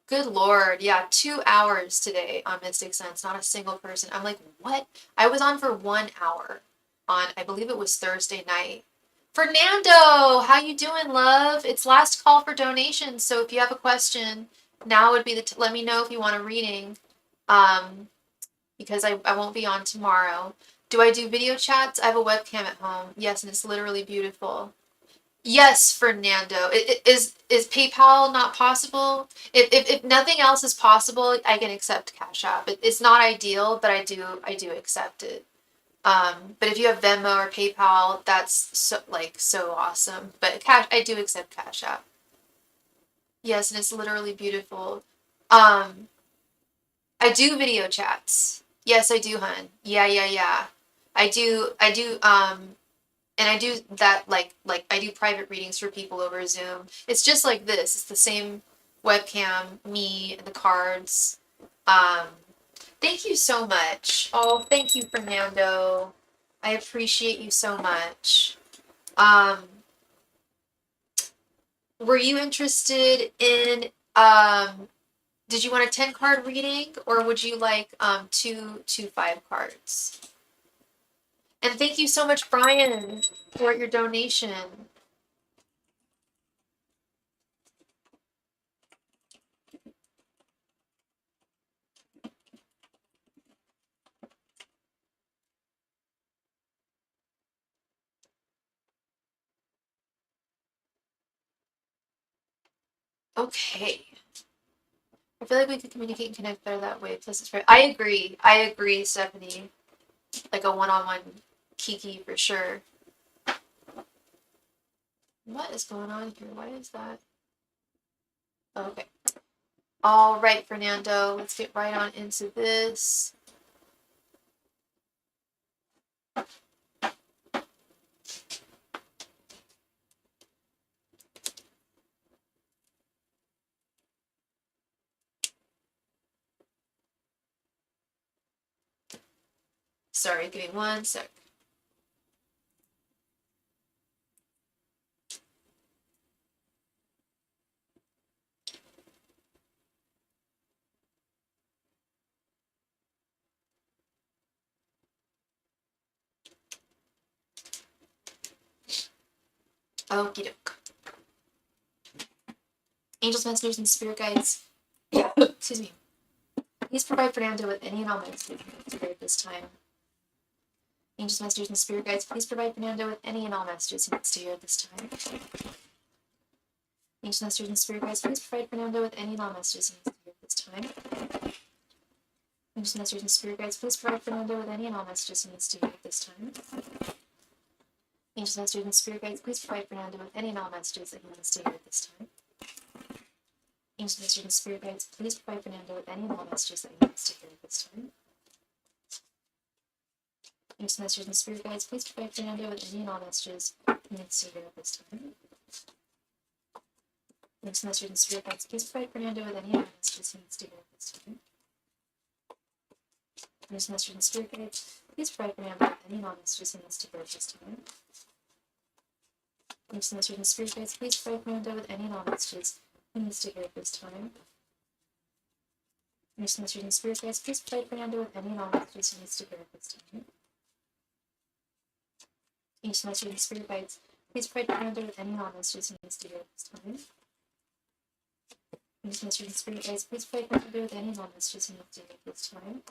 Good Lord. Yeah, 2 hours today on Mystic Sense, not a single person. I'm like, what? I was on for 1 hour on, I believe it was Thursday night. Fernando, how you doing, love? It's last call for donations, so if you have a question, now would be the let me know if you want a reading, because I won't be on tomorrow. Do I do video chats? I have a webcam at home. Yes, and it's literally beautiful. Yes, Fernando. Is PayPal not possible? If nothing else is possible, I can accept Cash App. It's not ideal, but I do accept it. But if you have Venmo or PayPal, that's so awesome. But I do accept Cash App. Yes, and it's literally beautiful. Um, I do video chats. Yes, I do, hun. Yeah. I do. And I do that like I do private readings for people over Zoom. It's just like this. It's the same webcam, me and the cards. Um, Thank you so much. Oh, thank you, Fernando. I appreciate you so much. Um, were you interested in did you want a 10 card reading or would you like two 5 cards? And thank you so much, Brian, for your donation. Okay. I feel like we could communicate and connect better that way. Plus, it's very. I agree. I agree, Stephanie. Like a one-on-one kiki for sure. What is going on here? Why is that? Oh, okay. All right, Fernando. Let's get right on into this. Sorry, give me 1 sec. Okie doke. Angels, messengers, and spirit guides. Excuse me. Please provide Fernando with any and all messages at this time. Angels, messengers, and spirit guides, please provide Fernando with any and all messages he needs to hear at this time. Angels, messengers, and spirit guides, please provide Fernando with any and all messages he needs to hear at this time. Angels, messengers, and spirit guides, please provide Fernando with any and all messages he needs to hear at this time. Angels, messengers, and spirit guides, please provide Fernando with any and all messages that he needs to hear at this time. Angels, messengers, and spirit guides, please provide Fernando with any and all messages that he needs to hear at this time. Angels, messengers, and spirit guides, please provide Fernando with any and all messages he needs to hear at this time. Angels, messengers, and spirit guides, please provide Fernando with any and all messages he needs to hear at this time. Angels, messengers, and spirit guides, please provide Fernando with any and all messages he needs to hear at this time. Just message and spirit guides, please provide Fernando with any knowledge he needs to hear at this time. Just message and spirit guides, please provide Fernando with any knowledge he needs to hear at this time. Just message and spirit guides, please provide Fernando with any knowledge he needs to hear at this time. Just message and spirit guides, please provide Fernando with any knowledge he needs to hear at this time.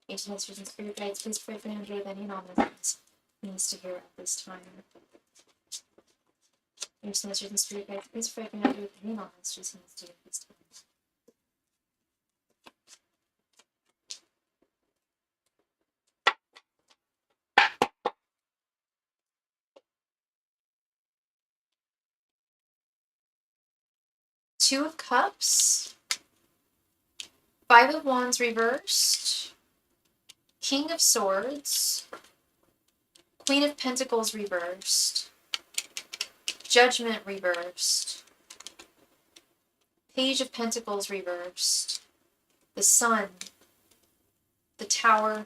Ancient masters and spirit guides, please pray for Fernando with any knowledge he needs to hear at this time. Ancient masters and spirit guides, please pray for Fernando with any knowledge he needs to hear at this time. Two of Cups, Five of Wands reversed, King of Swords, Queen of Pentacles reversed, Judgment reversed, Page of Pentacles reversed, the Sun, the Tower,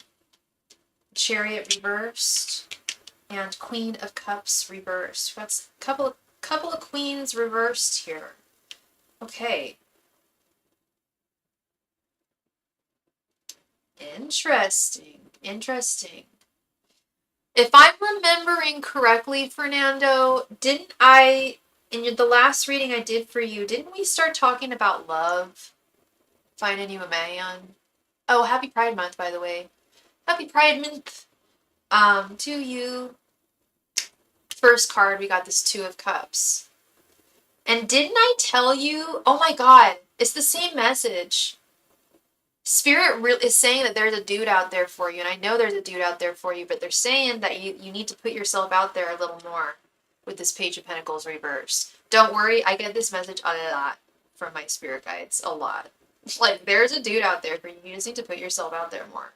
Chariot reversed, and Queen of Cups reversed. That's a couple of queens reversed here. Okay. Interesting. If I'm remembering correctly, Fernando, didn't I, in the last reading I did for you, didn't we start talking about love? Finding you a man. Oh, happy Pride Month, by the way. Happy Pride Month. To you. First card, we got this Two of Cups. And didn't I tell you? Oh my god, it's the same message. Spirit is saying that there's a dude out there for you, and I know there's a dude out there for you, but they're saying that you need to put yourself out there a little more with this Page of Pentacles reversed. Don't worry, I get this message a lot from my spirit guides, a lot. Like, there's a dude out there for you, you just need to put yourself out there more.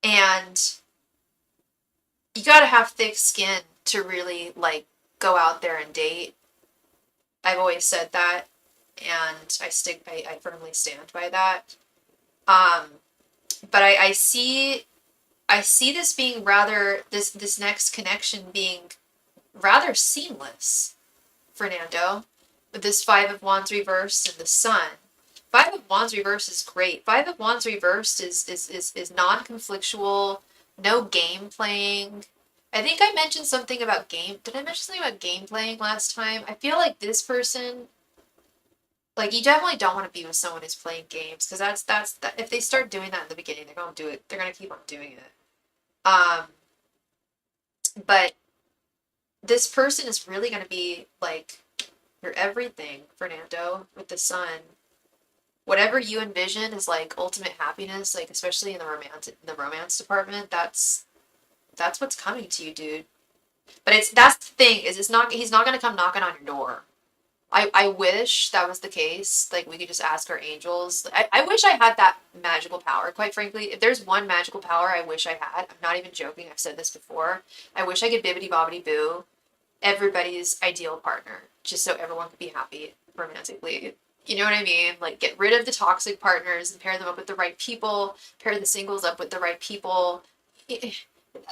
And you gotta have thick skin to really, like, go out there and date. I've always said that. And I firmly stand by that. But I see this being rather, this next connection being rather seamless, Fernando, with this Five of Wands reversed and the Sun. Five of Wands reversed is great. Five of Wands reversed is non-conflictual, no game playing. I think I mentioned something about did I mention something about game playing last time? I feel like this person, like, you definitely don't want to be with someone who's playing games, because that's if they start doing that in the beginning, they're gonna do it. They're gonna keep on doing it. But this person is really gonna be like your everything, Fernando, with the Sun. Whatever you envision is like ultimate happiness, like especially in the romance department. That's what's coming to you, dude. But that's the thing, is he's not gonna come knocking on your door. I wish that was the case. Like, we could just ask our angels. I wish I had that magical power, quite frankly. If there's one magical power I wish I had, I'm not even joking, I've said this before, I wish I could bibbidi bobbidi boo everybody's ideal partner, just so everyone could be happy romantically. You know what I mean? Like, get rid of the toxic partners and pair them up with the right people, pair the singles up with the right people.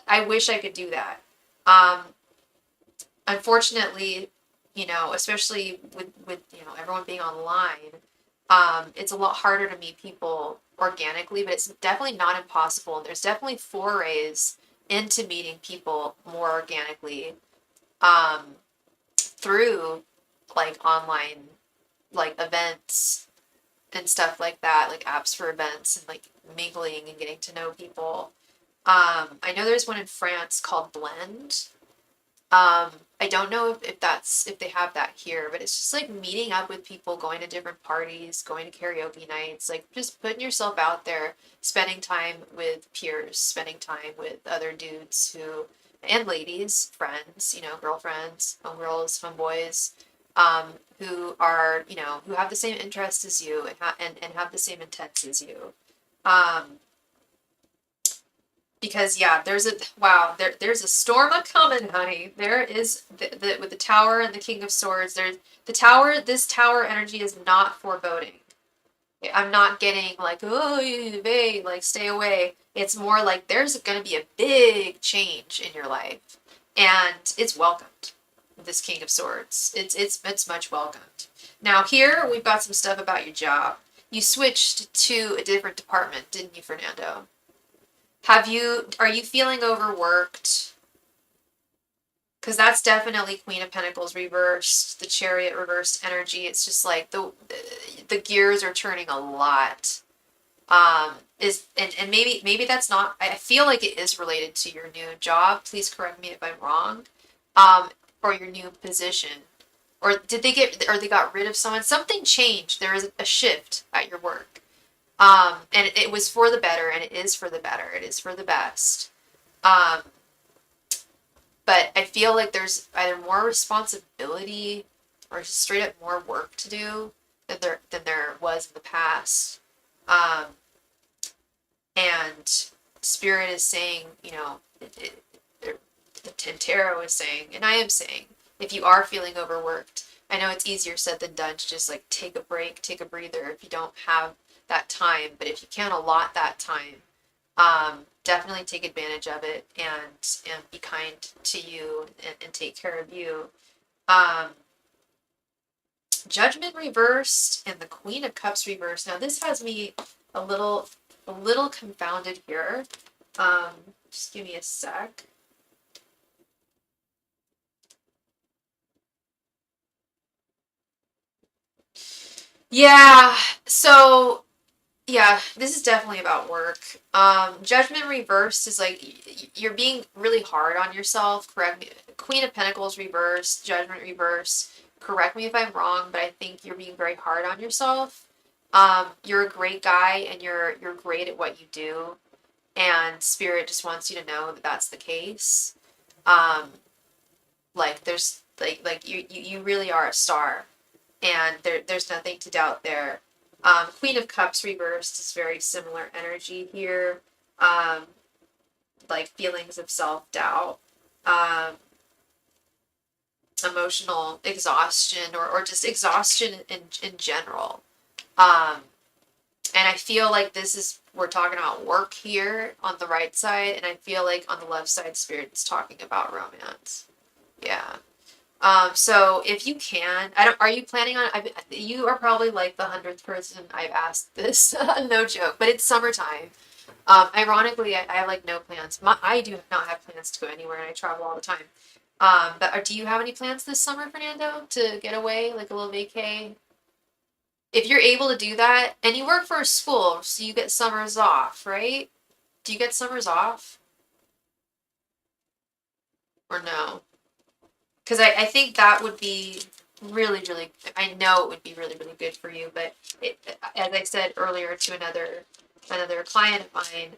I wish I could do that. Unfortunately, you know, especially with you know, everyone being online, it's a lot harder to meet people organically, but it's definitely not impossible. There's definitely forays into meeting people more organically, through, like, online, like, events and stuff like that, like apps for events and, like, mingling and getting to know people. I know there's one in France called Blend. I don't know if they have that here, but it's just like meeting up with people, going to different parties, going to karaoke nights, like just putting yourself out there, spending time with peers, spending time with other dudes and ladies, friends, you know, girlfriends, homegirls, homeboys, who are, you know, who have the same interests as you and have the same intents as you. Because, yeah, there's a storm a-coming, honey. There is, with the Tower and the King of Swords, this Tower energy is not foreboding. I'm not getting like, oh, hey, like stay away. It's more like there's going to be a big change in your life, and it's welcomed. This King of Swords, it's much welcomed. Now here we've got some stuff about your job. You switched to a different department, didn't you, Fernando? Are you feeling overworked? Because that's definitely Queen of Pentacles reversed, the Chariot reversed energy. It's just like the gears are turning a lot. And maybe that's not. I feel like it is related to your new job. Please correct me if I'm wrong. Or your new position, or they got rid of someone. Something changed. There is a shift at your work. And it was for the better, and it is for the better. It is for the best. But I feel like there's either more responsibility or just straight up more work to do than there was in the past. And Spirit is saying, you know, the tarot is saying, and I am saying, if you are feeling overworked, I know it's easier said than done to just like take a break, take a breather if you don't have that time. But if you can allot that time, definitely take advantage of it and be kind to you and take care of you. Judgment reversed and the Queen of Cups reversed. Now this has me a little confounded here. Just give me a sec. Yeah, so yeah, this is definitely about work. Judgment reversed is like you're being really hard on yourself. Correct me. Queen of Pentacles reversed, Judgment reversed. Correct me if I'm wrong, but I think you're being very hard on yourself. You're a great guy and you're great at what you do, and Spirit just wants you to know that that's the case. Like there's like you really are a star, and there's nothing to doubt there. Queen of Cups reversed is very similar energy here. Like feelings of self-doubt, emotional exhaustion, or just exhaustion in general. And I feel like we're talking about work here on the right side, and I feel like on the left side, Spirit is talking about romance. Yeah. So if you can, are you planning on, you are probably like the 100th person I've asked this, no joke, but it's summertime. Ironically, I have like no plans. I do not have plans to go anywhere, and I travel all the time. But do you have any plans this summer, Fernando, to get away, like a little vacay? If you're able to do that, and you work for a school, so you get summers off, right? Do you get summers off? Or no? Because I think that would be really, really, I know it would be really, really good for you. But as I said earlier to another client of mine,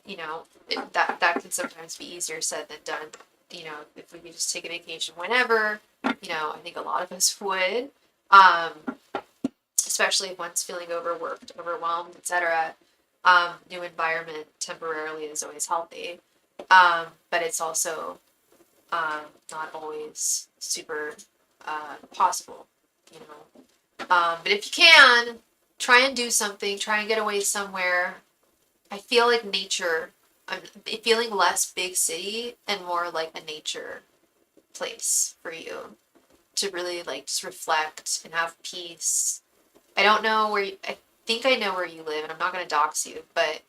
you know, that can sometimes be easier said than done. You know, if we could just take a vacation whenever, you know, I think a lot of us would, especially if one's feeling overworked, overwhelmed, etc. New environment temporarily is always healthy, but it's also not always super possible, you know. But if you can, try and do something, try and get away somewhere. I feel like nature, I'm feeling less big city and more like a nature place for you to really like just reflect and have peace. I don't know where I think I know where you live, and I'm not going to dox you, but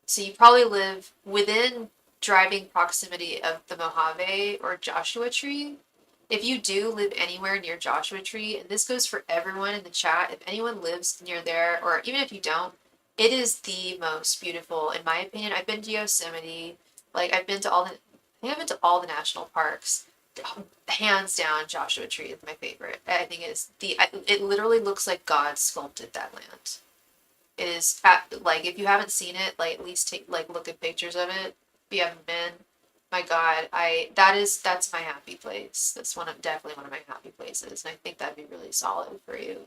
so you probably live within driving proximity of the Mojave or Joshua Tree. If you do live anywhere near Joshua Tree, and this goes for everyone in the chat, if anyone lives near there, or even if you don't, it is the most beautiful, in my opinion. I've been to Yosemite, like I think I've been to all the national parks. Hands down, Joshua Tree is my favorite. I think it literally looks like God sculpted that land. It is like if you haven't seen it, like at least look at pictures of it. If you haven't been, my God, that's my happy place. That's definitely one of my happy places, and I think that'd be really solid for you.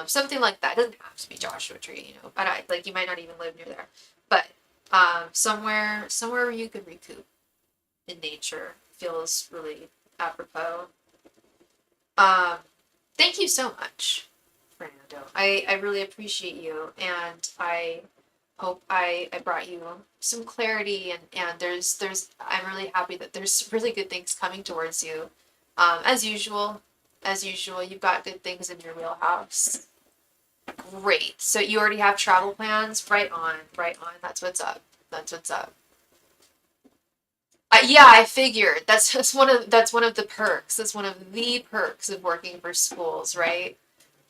Something like that. It doesn't have to be Joshua Tree, you know. But you might not even live near there, but somewhere where you could recoup in nature feels really apropos. Thank you so much Fernando. I really appreciate you, and I hope I brought you some clarity, and I'm really happy that there's really good things coming towards you. As usual, you've got good things in your wheelhouse. Great. So you already have travel plans? Right on, right on. That's what's up. That's what's up. Yeah, I figured. That's one of the perks. That's one of the perks of working for schools, right?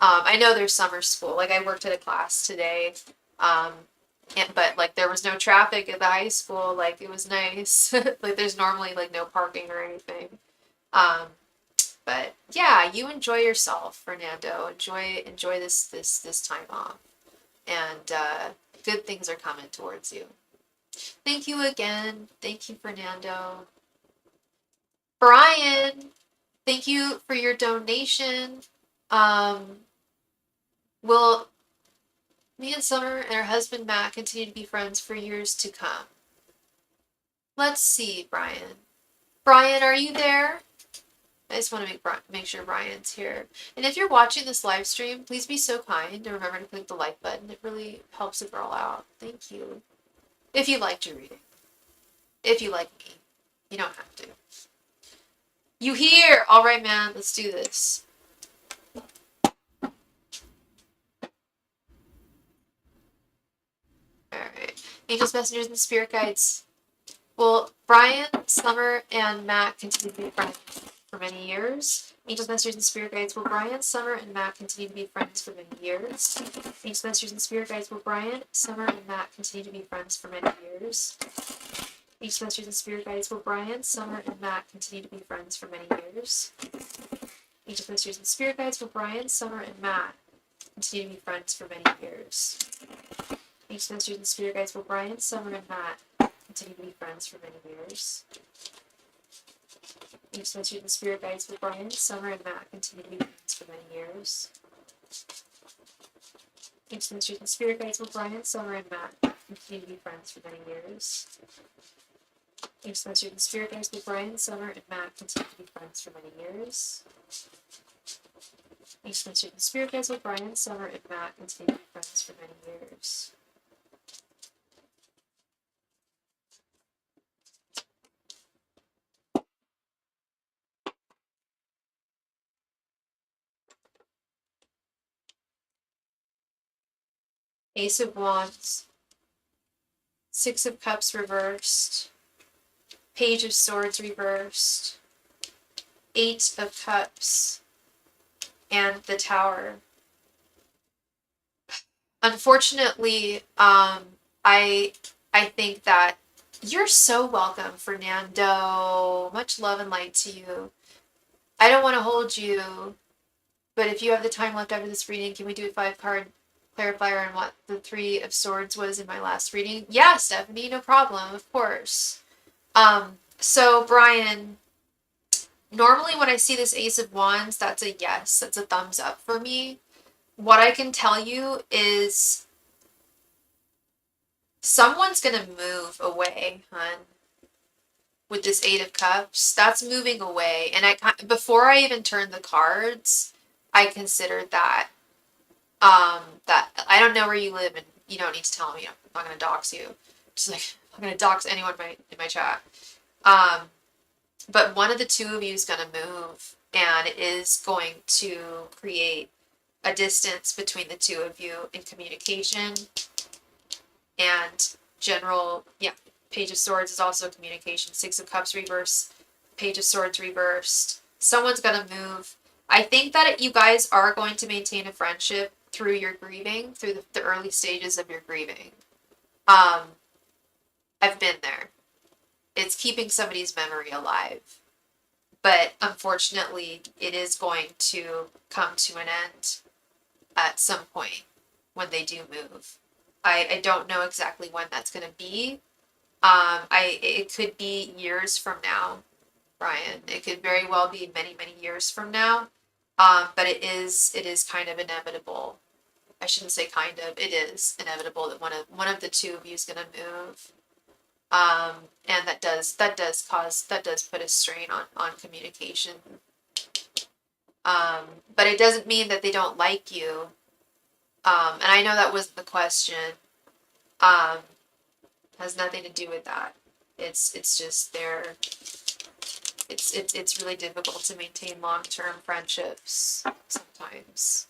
I know there's summer school. Like I worked at a class today, um, but like there was no traffic at the high school. Like it was nice. Like there's normally like no parking or anything. Um, but yeah, you enjoy yourself, Fernando. Enjoy this time off, and good things are coming towards you. Thank you again. Thank you, Fernando. Brian, thank you for your donation. Um, will me and Summer and her husband Matt continue to be friends for years to come? Let's see, Brian. Brian, are you there? I just want to make sure Brian's here. And if you're watching this live stream, please be so kind and remember to click the like button. It really helps a girl out. Thank you. If you liked your reading. If you like me. You don't have to. You here? All right, man. Let's do this. All right. Angels, messengers, and spirit guides. Will Brian, Summer, and Matt continue to be friends for many years? Angels, messengers, and spirit guides. Will Brian, Summer, and Matt continue to be friends for many years? Angels, messengers, and spirit guides. Will Brian, Summer, and Matt continue to be friends for many years? Angels, messengers, and spirit guides. Will Brian, Summer, and Matt continue to be friends for many years? Angels, messengers, and spirit guides. Will Brian, Summer, and Matt continue to be friends for many years? Angels, messengers, and spirit guides. Will Brian, Summer, and Matt continue to be friends for many years? Angels, messengers, and spirit guides. Will Brian, Summer, and Matt continue to be friends for many years? Angels, messengers, and spirit guides. Will Brian, Summer, and Matt continue to be friends for many years? Angels, messengers, and spirit guides. Will Brian, Summer, and Matt continue to be friends for many years? Angels, messengers, and spirit guides. Will Brian, Summer, and Matt continue to be friends for many years? Ace of Wands, Six of Cups reversed, Page of Swords reversed, Eight of Cups, and the Tower. Unfortunately, I think that you're so welcome, Fernando. Much love and light to you. I don't want to hold you, but if you have the time left after this reading, can we do a 5-card clarifier on what the Three of Swords was in my last reading? Yeah, Stephanie, no problem, of course. So Brian, normally when I see this Ace of Wands, that's a yes, that's a thumbs up for me. What I can tell you is someone's gonna move away, hun. With this Eight of Cups, that's moving away. And before I even turned the cards, I considered that that I don't know where you live, and you don't need to tell me. I'm not gonna dox you. Just like I'm gonna dox anyone in my chat. But one of the two of you is gonna move, and it is going to create a distance between the two of you in communication and general. Yeah, Page of Swords is also communication. Six of Cups reversed, Page of Swords reversed. Someone's gonna move. I think that you guys are going to maintain a friendship through your grieving, through the early stages of your grieving. I've been there. It's keeping somebody's memory alive. But unfortunately, it is going to come to an end at some point when they do move. I don't know exactly when that's going to be. It could be years from now, Brian. It could very well be many, many years from now. But it is kind of inevitable. I shouldn't say kind of. It is inevitable that one of the two of you is going to move. And that does put a strain on communication. But it doesn't mean that they don't like you. And I know that wasn't the question. Has nothing to do with that. It's just it's really difficult to maintain long-term friendships sometimes.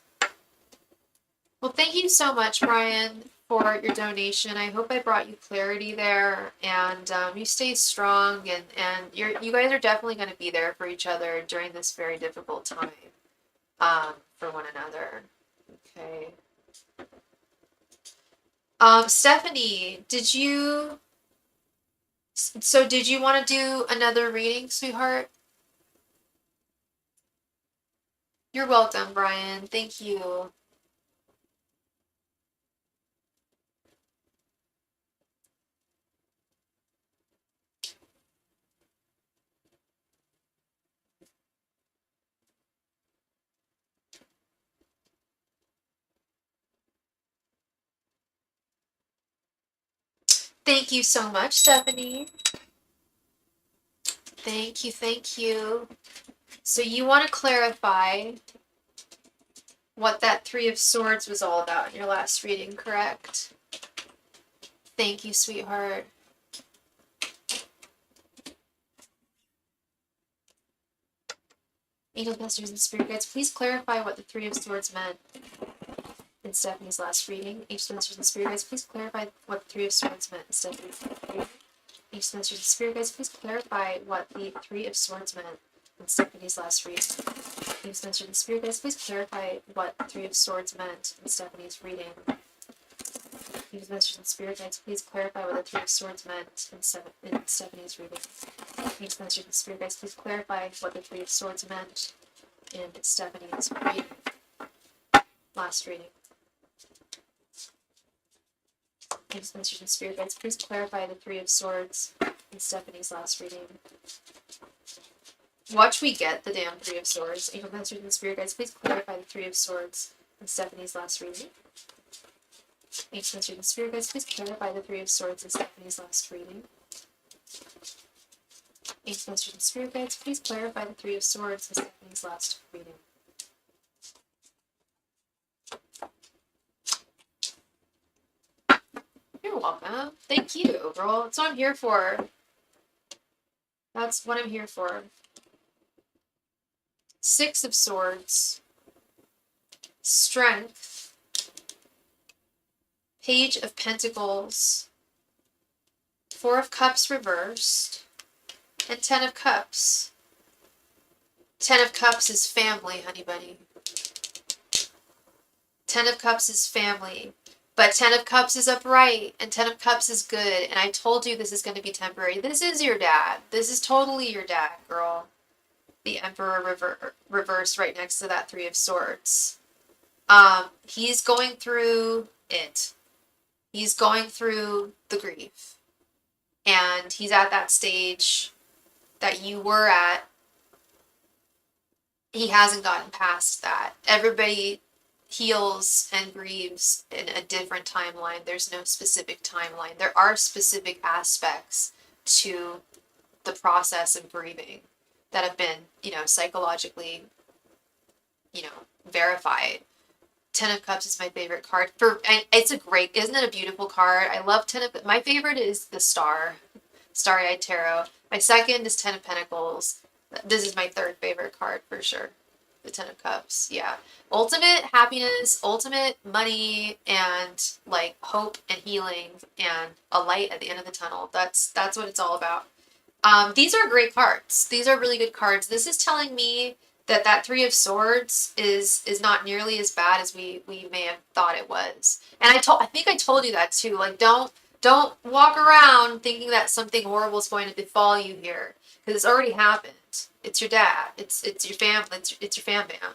Well, thank you so much, Brian, for your donation. I hope I brought you clarity there, and you stay strong, and you guys are definitely going to be there for each other during this very difficult time, for one another. Okay. Stephanie, did you want to do another reading, sweetheart? You're welcome, Brian. Thank you. Thank you so much, Stephanie. Thank you, thank you. So you want to clarify what that Three of Swords was all about in your last reading, correct? Thank you, sweetheart. Angel Masters and Spirit Guides, please clarify what the Three of Swords meant in Stephanie's last reading. Angel Masters and Spirit Guides, please clarify what the Three of Swords meant in Stephanie's last reading. Angel Masters and Spirit Guides, please clarify what the Three of Swords meant in Stephanie's last reading. Angel Masters and Spirit Guides, please clarify what the Three of Swords meant in Stephanie's reading. Angel Masters and Spirit Guides, please clarify what the Three of Swords meant in Stephanie's reading. Angel Masters and Spirit Guides, please clarify what the Three of Swords meant in Stephanie's reading. Last reading. Angel Masters and Spirit Guides, please clarify the Three of Swords in Stephanie's last reading. Watch we get the damn Three of Swords. Angel Masters and Spirit Guides, please clarify the Three of Swords in Stephanie's last reading. Angel Masters and Spirit Guides, please clarify the Three of Swords in Stephanie's last reading. Angel Masters and Spirit Guides, please clarify the Three of Swords in Stephanie's last reading. You're welcome. Thank you, girl. That's what I'm here for. That's what I'm here for. Six of Swords. Strength. Page of Pentacles. Four of Cups reversed. And Ten of Cups. Ten of Cups is family, honey bunny. Ten of Cups is family. But Ten of Cups is upright, and Ten of Cups is good, and I told you this is going to be temporary. This is your dad. This is totally your dad, girl. The Emperor reversed right next to that Three of Swords. He's going through it. He's going through the grief. And he's at that stage that you were at. He hasn't gotten past that. Everybody heals and grieves in a different timeline. There's no specific timeline. There are specific aspects to the process of grieving that have been, psychologically, verified. Ten of Cups is my favorite card. It's a great, isn't it a beautiful card? I love my favorite is the Starry Tarot. My second is Ten of Pentacles. This is my third favorite card for sure. The Ten of Cups, yeah. Ultimate happiness, ultimate money, and hope and healing, and a light at the end of the tunnel. That's what it's all about. These are great cards. These are really good cards. This is telling me that Three of Swords is not nearly as bad as we may have thought it was. And I think I told you that too. Don't walk around thinking that something horrible is going to befall you here, because it's already happened. It's your dad. It's your family. It's your fam bam.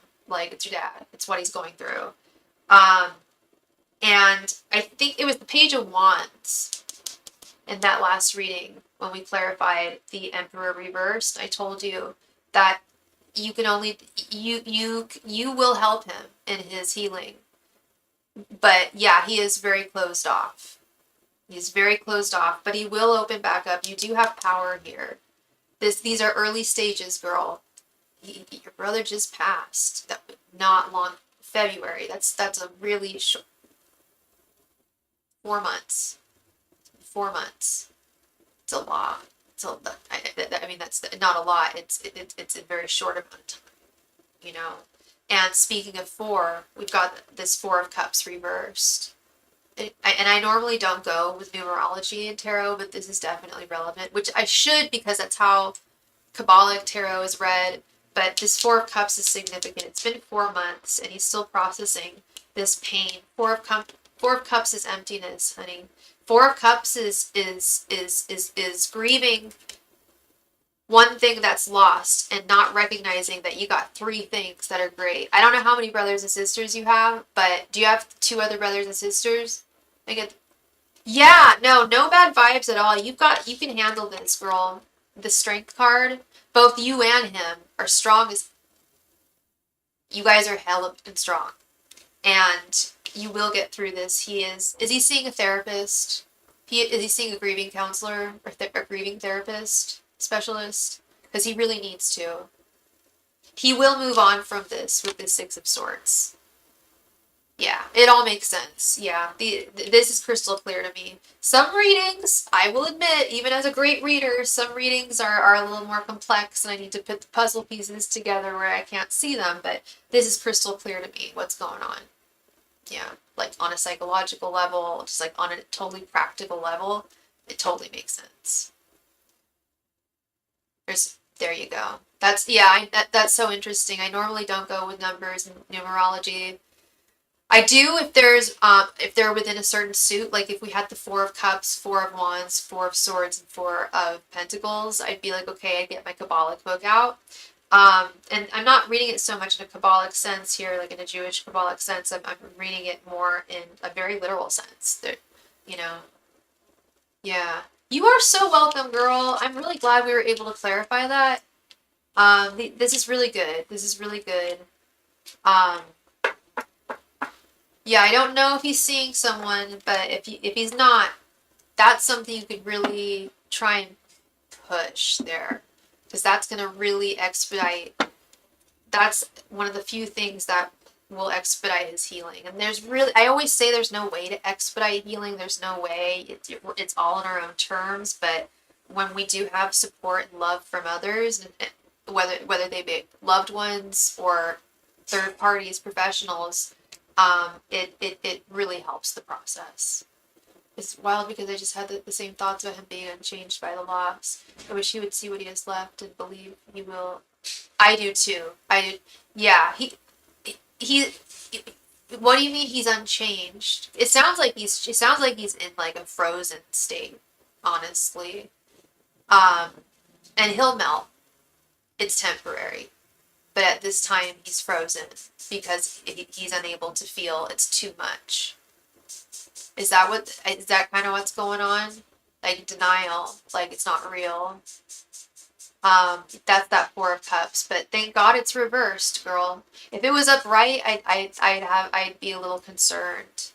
It's your dad. It's what he's going through. And I think it was the Page of Wands in that last reading when we clarified the Emperor reversed. I told you that you can only you will help him in his healing. But yeah, he is very closed off. He's very closed off, but he will open back up. You do have power here. These are early stages, girl. Your brother just passed. That not long. February. That's a really short. 4 months. 4 months. It's a lot. It's a, I mean, that's not a lot. It's a very short amount of time, you know. And speaking of four, we've got this Four of Cups reversed. And I normally don't go with numerology in tarot, but this is definitely relevant, which I should because that's how Kabbalic tarot is read. But this Four of Cups is significant. It's been 4 months, and he's still processing this pain. Four of Cups is emptiness, honey. Four of Cups is grieving one thing that's lost and not recognizing that you got three things that are great. I don't know how many brothers and sisters you have, but do you have two other brothers and sisters? I get, yeah, no bad vibes at all. You can handle this, girl. The Strength card, both you and him are strong as, you guys are hell and strong. And you will get through this. Is he seeing a therapist? Is he seeing a grieving counselor or a grieving therapist specialist? Because he really needs to. He will move on from this with the Six of Swords. Yeah, it all makes sense. Yeah, this is crystal clear to me. Some readings, I will admit, even as a great reader, some readings are a little more complex and I need to put the puzzle pieces together where I can't see them, but this is crystal clear to me what's going on. Yeah, like on a psychological level, just like on a totally practical level, it totally makes sense. There you go. That's, yeah, that's so interesting. I normally don't go with numbers and numerology. I do if they're within a certain suit, like if we had the Four of Cups, Four of Wands, Four of Swords, and Four of Pentacles, I'd be like, okay, I'd get my Kabbalic book out. And I'm not reading it so much in a Kabbalic sense here, like in a Jewish Kabbalic sense. I'm reading it more in a very literal sense. That, you know, yeah. You are so welcome, girl. I'm really glad we were able to clarify that. This is really good. This is really good. Yeah, I don't know if he's seeing someone, but if he's not, that's something you could really try and push there, because that's going to really expedite. That's one of the few things that will expedite his healing. And there's really, I always say there's no way to expedite healing. There's no way. It's all on our own terms. But when we do have support and love from others, whether they be loved ones or third parties, professionals, it really helps the process. It's wild because I just had the same thoughts about him being unchanged by the loss. I wish he would see what he has left and believe he will. I do too. Yeah, he what do you mean he's unchanged? It sounds like he's in like a frozen state, honestly. And he'll melt. It's temporary. But at this time he's frozen because he's unable to feel. It's too much. Is that kind of what's going on? Like denial, like it's not real. That's that Four of Cups, but thank God it's reversed, girl. If it was upright, I'd be a little concerned.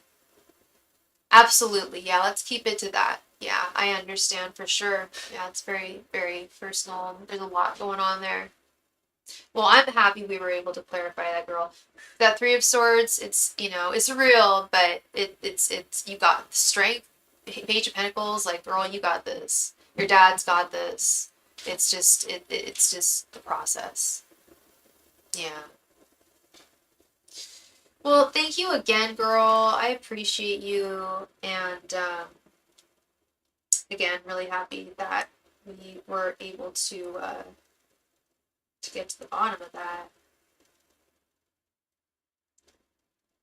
Absolutely, yeah. Let's keep it to that. Yeah, I understand for sure. Yeah, it's very, very personal. There's a lot going on there. Well, I'm happy we were able to clarify that, girl. That Three of Swords, it's real, but it's you got the strength. Page of Pentacles, like, girl, you got this. Your dad's got this. It's just the process. Yeah. Well, thank you again, girl. I appreciate you, and again, really happy that we were able to get to the bottom of that.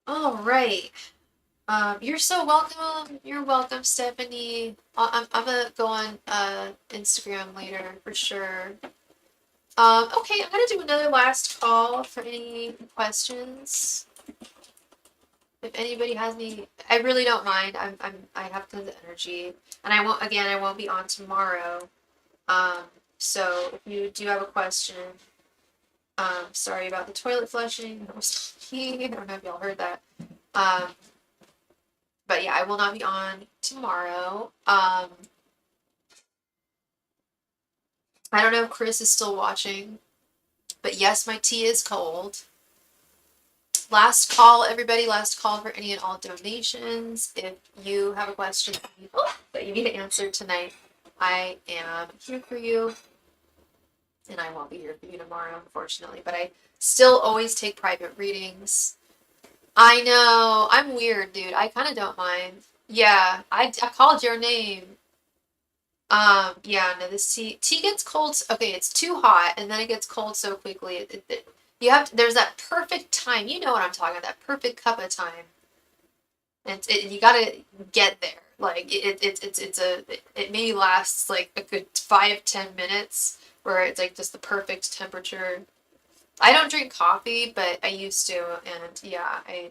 All right. You're so welcome. You're welcome, Stephanie. I'm gonna go on Instagram later for sure. Okay, I'm gonna do another last call for any questions. If anybody has any, I really don't mind. I have tons of energy, and I won't be on tomorrow. So if you do have a question, sorry about the toilet flushing. I don't know if y'all heard that. But yeah, I will not be on tomorrow. I don't know if Chris is still watching. But yes, my tea is cold. Last call, everybody. Last call for any and all donations. If you have a question that you need to answer tonight, I am here for you. And I won't be here for you tomorrow, unfortunately. But I still always take private readings. I know. I'm weird, dude. I kind of don't mind. Yeah, I called your name. Yeah, no, this tea gets cold. Okay, it's too hot, and then it gets cold so quickly. You have to, there's that perfect time. You know what I'm talking about, that perfect cup of time. And you gotta get there. Like it maybe lasts like a good 5-10 minutes where it's like just the perfect temperature. I don't drink coffee, but I used to, and yeah, I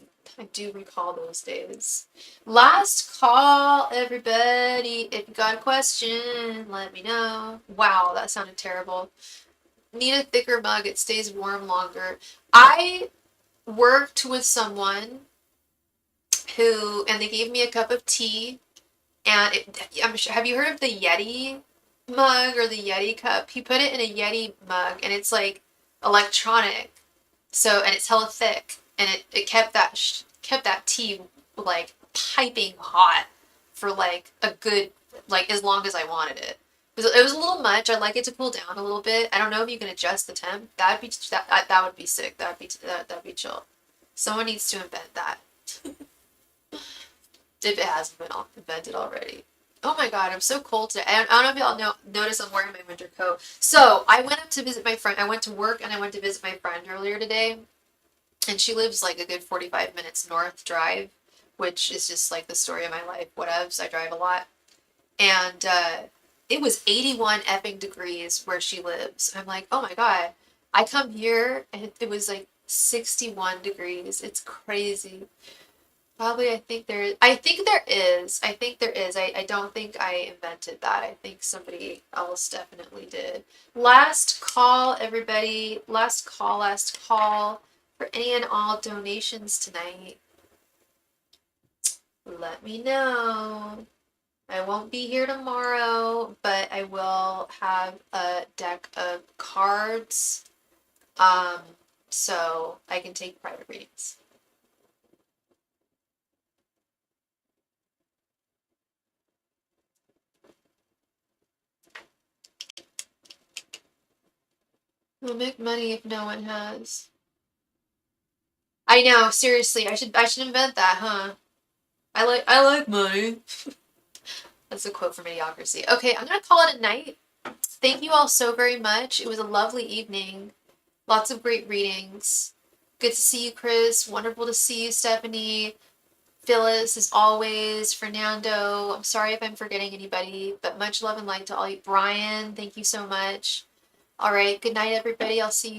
do recall those days. Last call, everybody. If you got a question, let me know. Wow, that sounded terrible. Need a thicker mug. It stays warm longer. I worked with someone who, and they gave me a cup of tea, and have you heard of the Yeti mug or the Yeti cup? He put it in a Yeti mug, and it's like electronic, so, and it's hella thick, and it kept that tea like piping hot for like a good, like as long as I wanted it. It was a little much. I'd like it to cool down a little bit. I don't know if you can adjust the temp. That would be sick. That'd be chill. Someone needs to invent that. If it hasn't been invented already. Oh my god, I'm so cold today. I don't know if y'all notice I'm wearing my winter coat. So I went up to visit my friend. I went to work and I went to visit my friend earlier today. And she lives like a good 45 minutes north drive, which is just like the story of my life. Whatevs, I drive a lot. And it was 81 effing degrees where she lives. I'm like, oh my god. I come here and it was like 61 degrees. It's crazy. Probably, I think there is. I don't think I invented that. I think somebody else definitely did. Last call, everybody. Last call for any and all donations tonight. Let me know. I won't be here tomorrow, but I will have a deck of cards, so I can take private readings. We'll make money if no one has. I know, seriously, I should invent that, huh? I like money. That's a quote from Idiocracy. Okay, I'm gonna call it a night. Thank you all so very much. It was a lovely evening. Lots of great readings. Good to see you, Chris. Wonderful to see you, Stephanie. Phyllis, as always. Fernando. I'm sorry if I'm forgetting anybody, but much love and light to all you. Brian, thank you so much. All right, good night, everybody. I'll see you.